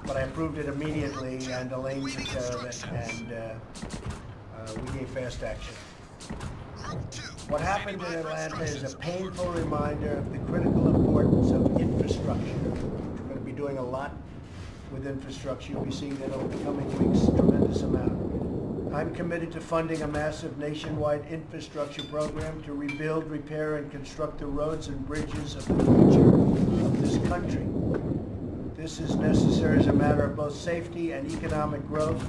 but I approved it immediately, and Elaine took care of it, and we gave fast action. What happened in Atlanta is a painful reminder of the critical importance of infrastructure. We're going to be doing a lot with infrastructure. You'll be seeing that over the coming weeks, a tremendous amount. I'm committed to funding a massive nationwide infrastructure program to rebuild, repair, and construct the roads and bridges of the future of this country. This is necessary as a matter of both safety and economic growth,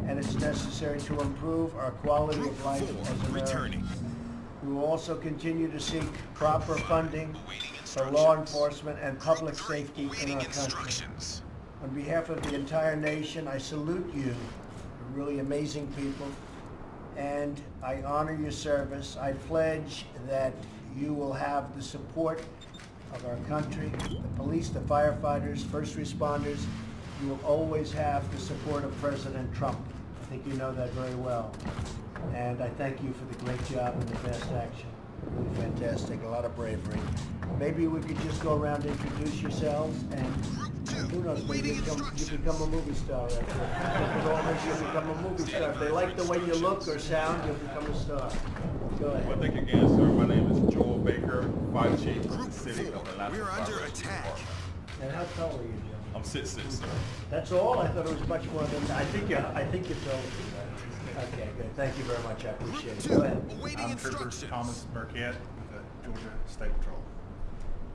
and it's necessary to improve our quality of life as Americans. We will also continue to seek proper funding for law enforcement and public safety in our country. On behalf of the entire nation, I salute you. You're really amazing people, and I honor your service. I pledge that you will have the support of our country, the police, the firefighters, first responders. You will always have the support of President Trump. I think you know that very well. And I thank you for the great job and the fast action. Really fantastic, a lot of bravery. Maybe we could just go around and introduce yourselves, and who knows, maybe you become a movie star after you become a movie star. If they like the way you look or sound, you'll become a star. Go ahead.
Well, thank you again, sir. My name is Joel Baker, Fire Chief of the City of Atlanta.
We're under attack.
And how tall are you, Joe?
I'm 6'6", sir.
That's all? I thought it was much more than that. I think you're told. Okay, good. Thank you very much. I appreciate it. Go ahead.
I'm Trooper Thomas Burkett with the Georgia State Patrol.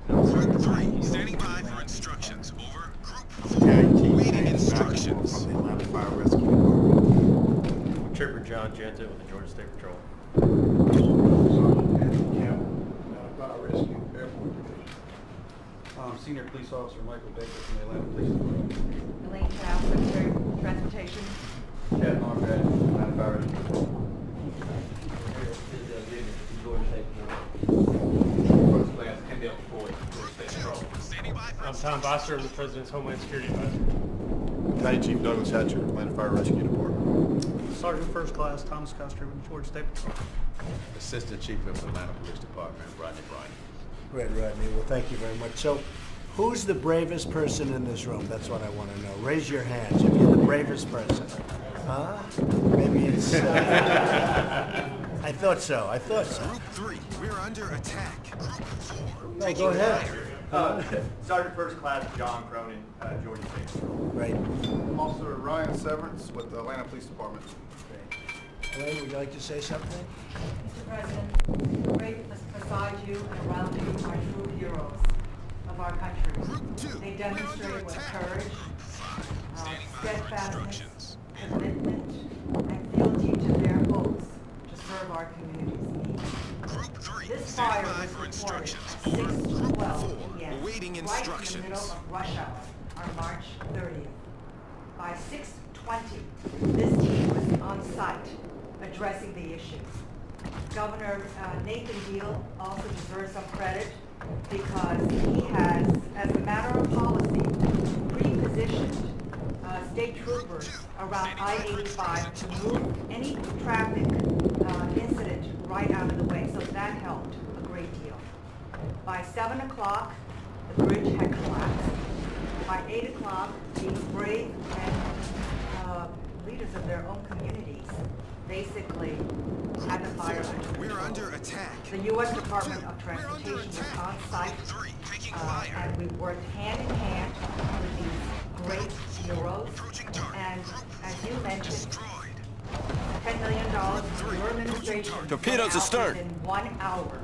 Group 3, standing by for instructions. Over. Group 4, waiting instructions.
From the Atlanta Fire Rescue Department.
I'm Trooper John Janta with the Georgia State Patrol.
Fire Rescue Airport Division. Senior Police Officer Michael Baker from the Atlanta Police Department.
Elaine Chow, Secretary of Transportation.
Chad Margaret, Atlanta Fire Rescue Department. First class, Kendall Ford, Georgia State Patrol.
I'm Tom Bosser, I'm the President's Homeland Security Advisor.
Battalion Chief Douglas Hatcher, Atlanta Fire Rescue Department.
Sergeant First Class Thomas Custer with the Georgia State Patrol.
Assistant Chief of the Atlanta Police Department, Rodney Bryant.
Great, Rodney. Well, thank you very much. So, who's the bravest person in this room? That's what I want to know. Raise your hands if you're the bravest person. Huh? Maybe it's... I thought so. I thought so.
Group 3, we're under attack. Group 4,
No, go ahead.
Sergeant First Class John Cronin, Georgia State Patrol.
Right.
Officer Ryan Severance with the Atlanta Police Department.
Elaine, would you like to say something?
Mr. President, right beside you and around you are true heroes of our country. They demonstrate with courage, steadfastness, commitment, and fealty to their oaths to serve our community's needs. This fire was reported at 6:12 p.m. right in the middle of rush hour on March 30th. By 6:20, this team was on site addressing the issue. Governor Nathan Deal also deserves some credit because he has, as a matter of policy, pre-positioned state troopers around I-85 to move any traffic incident right out of the way, so that helped a great deal. By 7 o'clock, the bridge had collapsed. By 8 o'clock, these brave and leaders of their own communities basically had the fire under control.
We're under attack.
The U.S. Department of Transportation was on site, and we worked hand in hand with these great heroes. And as you mentioned, $10 million from your administration
Torpedoes astern.
within 1 hour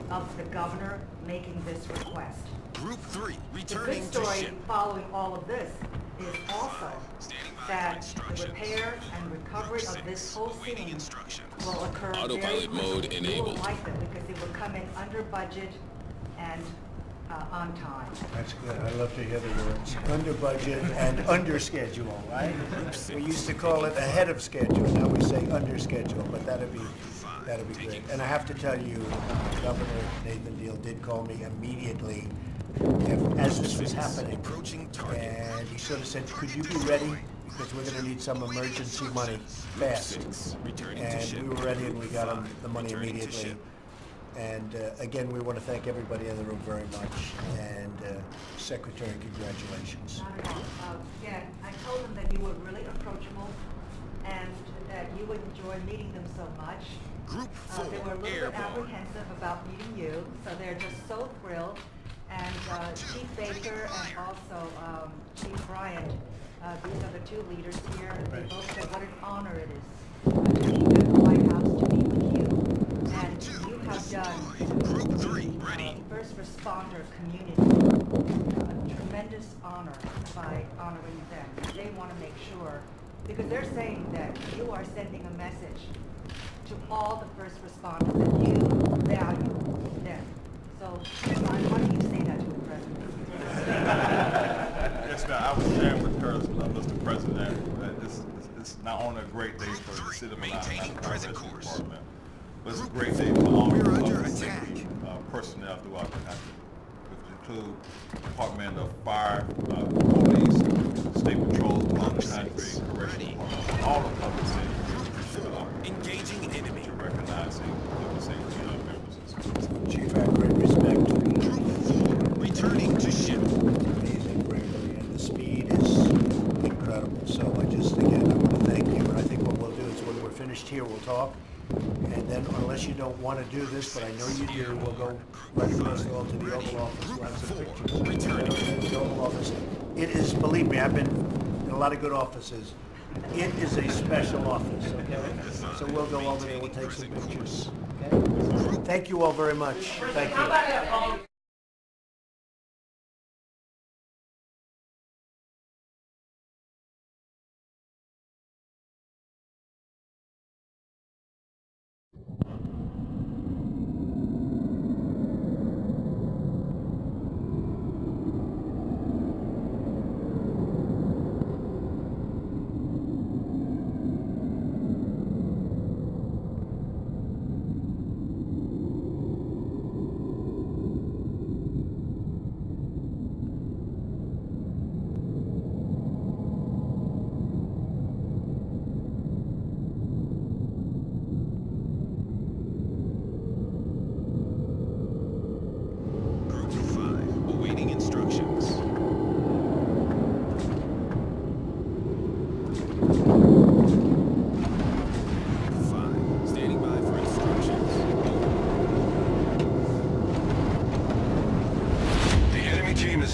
of the governor making this request.
Group 3,
The
returning
good
to
story
ship.
following all of this is also that the repair and recovery of this whole scene will occur very
Autopilot mode
quickly.
enabled.
You will like them because they will come in under budget and on time.
That's good. I love to hear the words. Under budget and under schedule, right? We used to call it ahead of schedule. Now we say under schedule, but that'd be great. And I have to tell you, Governor Nathan Deal did call me immediately as this was happening. And he sort of said, could you be ready? Because we're going to need some emergency money fast. And we were ready and we got him the money immediately. And again, we want to thank everybody in the room very much. And Secretary, congratulations.
Not at all. again, I told them that you were really approachable and that you would enjoy meeting them so much.
Group 4
They were a little bit
airborne.
apprehensive about meeting you, so they're just so thrilled. And Chief Baker and also Chief Bryant, these are the two leaders here. They both said what an honor it is to be at the White House to meet with you. And you have done the first responder community a tremendous honor by honoring them. They want to make sure, because they're saying that you are sending a message to all the first responders that you value them. So, why don't you say that to the President?
Yes, ma'am. I was sharing with her, Mr. President, that this is not only a great day for the city of Maintaining present course. Department, but it's a great day for all of the safety personnel throughout the country, which include Department of Fire, police, state patrols throughout the country, correctional department, all the public safety.
Engaging enemy.
To recognizing public safety members.
Chief, I have great respect.
Returning to ship.
Amazing bravery, and the speed is incredible. So again, I want to thank you. And I think what we'll do is when we're finished here, we'll talk. And then, unless you don't want to do this, but I know you do, we'll go right across the hall to the Oval Office. We'll have some pictures. Returning to the Oval Office. It is, believe me, I've been in a lot of good offices. It is a special office, okay? So we'll go over there, we'll take some pictures, okay? Thank you all very much. Thank you.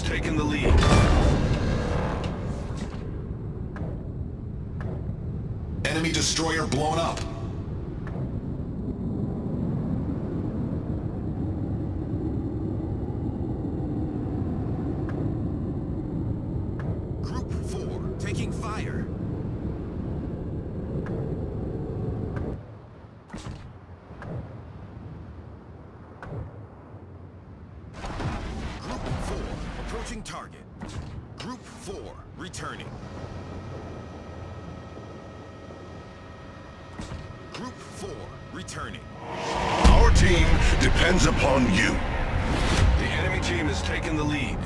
Taking the lead. Enemy destroyer blown up.
Group 4 taking fire. Approaching target. Group 4 returning. Group 4 returning.
Our team depends upon you.
The enemy team has taken the lead.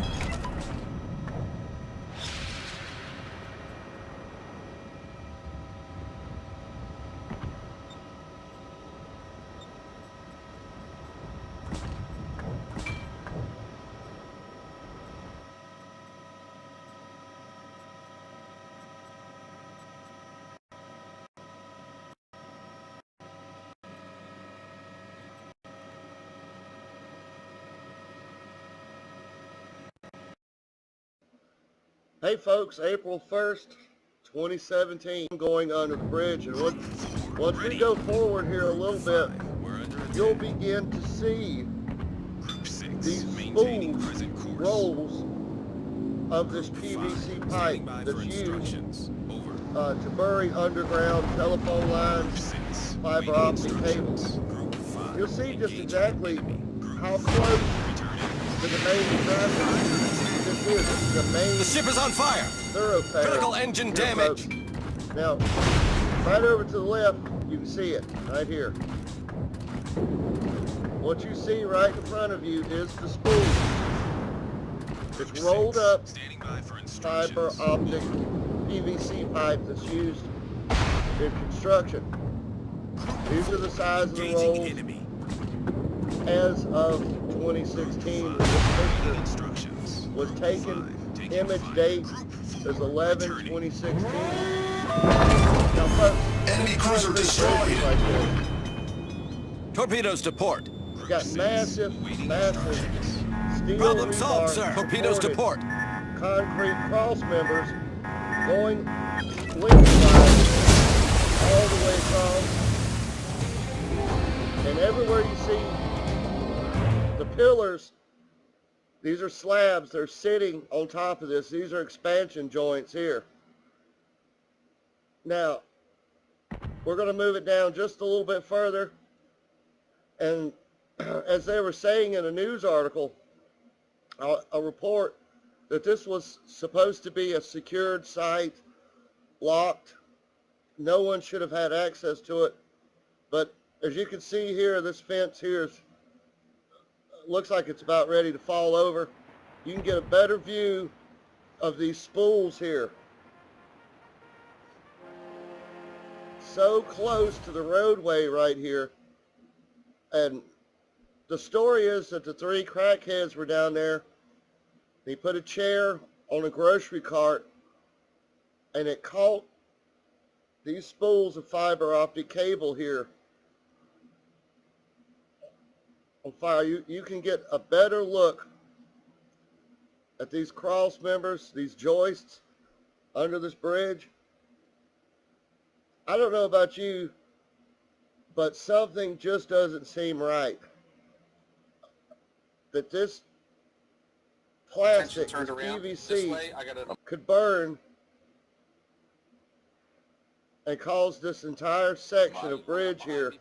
Hey folks, April 1st, 2017, going under the bridge, and once we go forward here a little bit, you'll begin to see these spool rolls of this PVC pipe that's used to bury underground telephone lines, fiber optic cables. You'll see just exactly how close to the main traffic this is. The
ship is on fire!
Thoroughfare.
Critical engine damage!
Now, right over to the left, you can see it, right here. What you see right in front of you is the spool. It's rolled up fiber optic PVC pipe that's used in construction. These are the size of the rolls as of 2016. This picture was taken image date is 11/2016. Now, folks,
enemy cruiser destroyed.
Like this.
Torpedoes to port.
It's got massive steel
Problem solved,
rebar
sir. Torpedoes to
supported
port.
concrete cross members going lengthwise all the way across. And everywhere you see the pillars, these are slabs. They're sitting on top of this. These are expansion joints here. Now, we're going to move it down just a little bit further. And as they were saying in a news article, a report that this was supposed to be a secured site, locked. No one should have had access to it. But as you can see here, this fence here looks like it's about ready to fall over. You can get a better view of these spools here. So close to the roadway right here. And the story is that the three crackheads were down there. They put a chair on a grocery cart and it caught these spools of fiber optic cable here on fire. You can get a better look at these cross members, these joists under this bridge. I don't know about you, but something just doesn't seem right. That this plastic, this PVC, could burn and cause this entire section of bridge here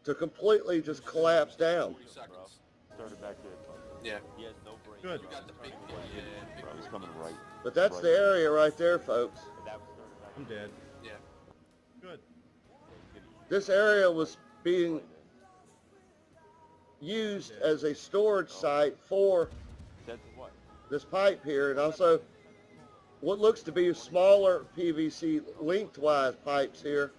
to completely just collapse down.
Started back there.
Yeah.
He has no brain.
Good.
He's coming right.
But that's the area right there, folks.
I'm dead.
Yeah.
Good.
This area was being used as a storage site for this pipe here, and also what looks to be smaller PVC lengthwise pipes here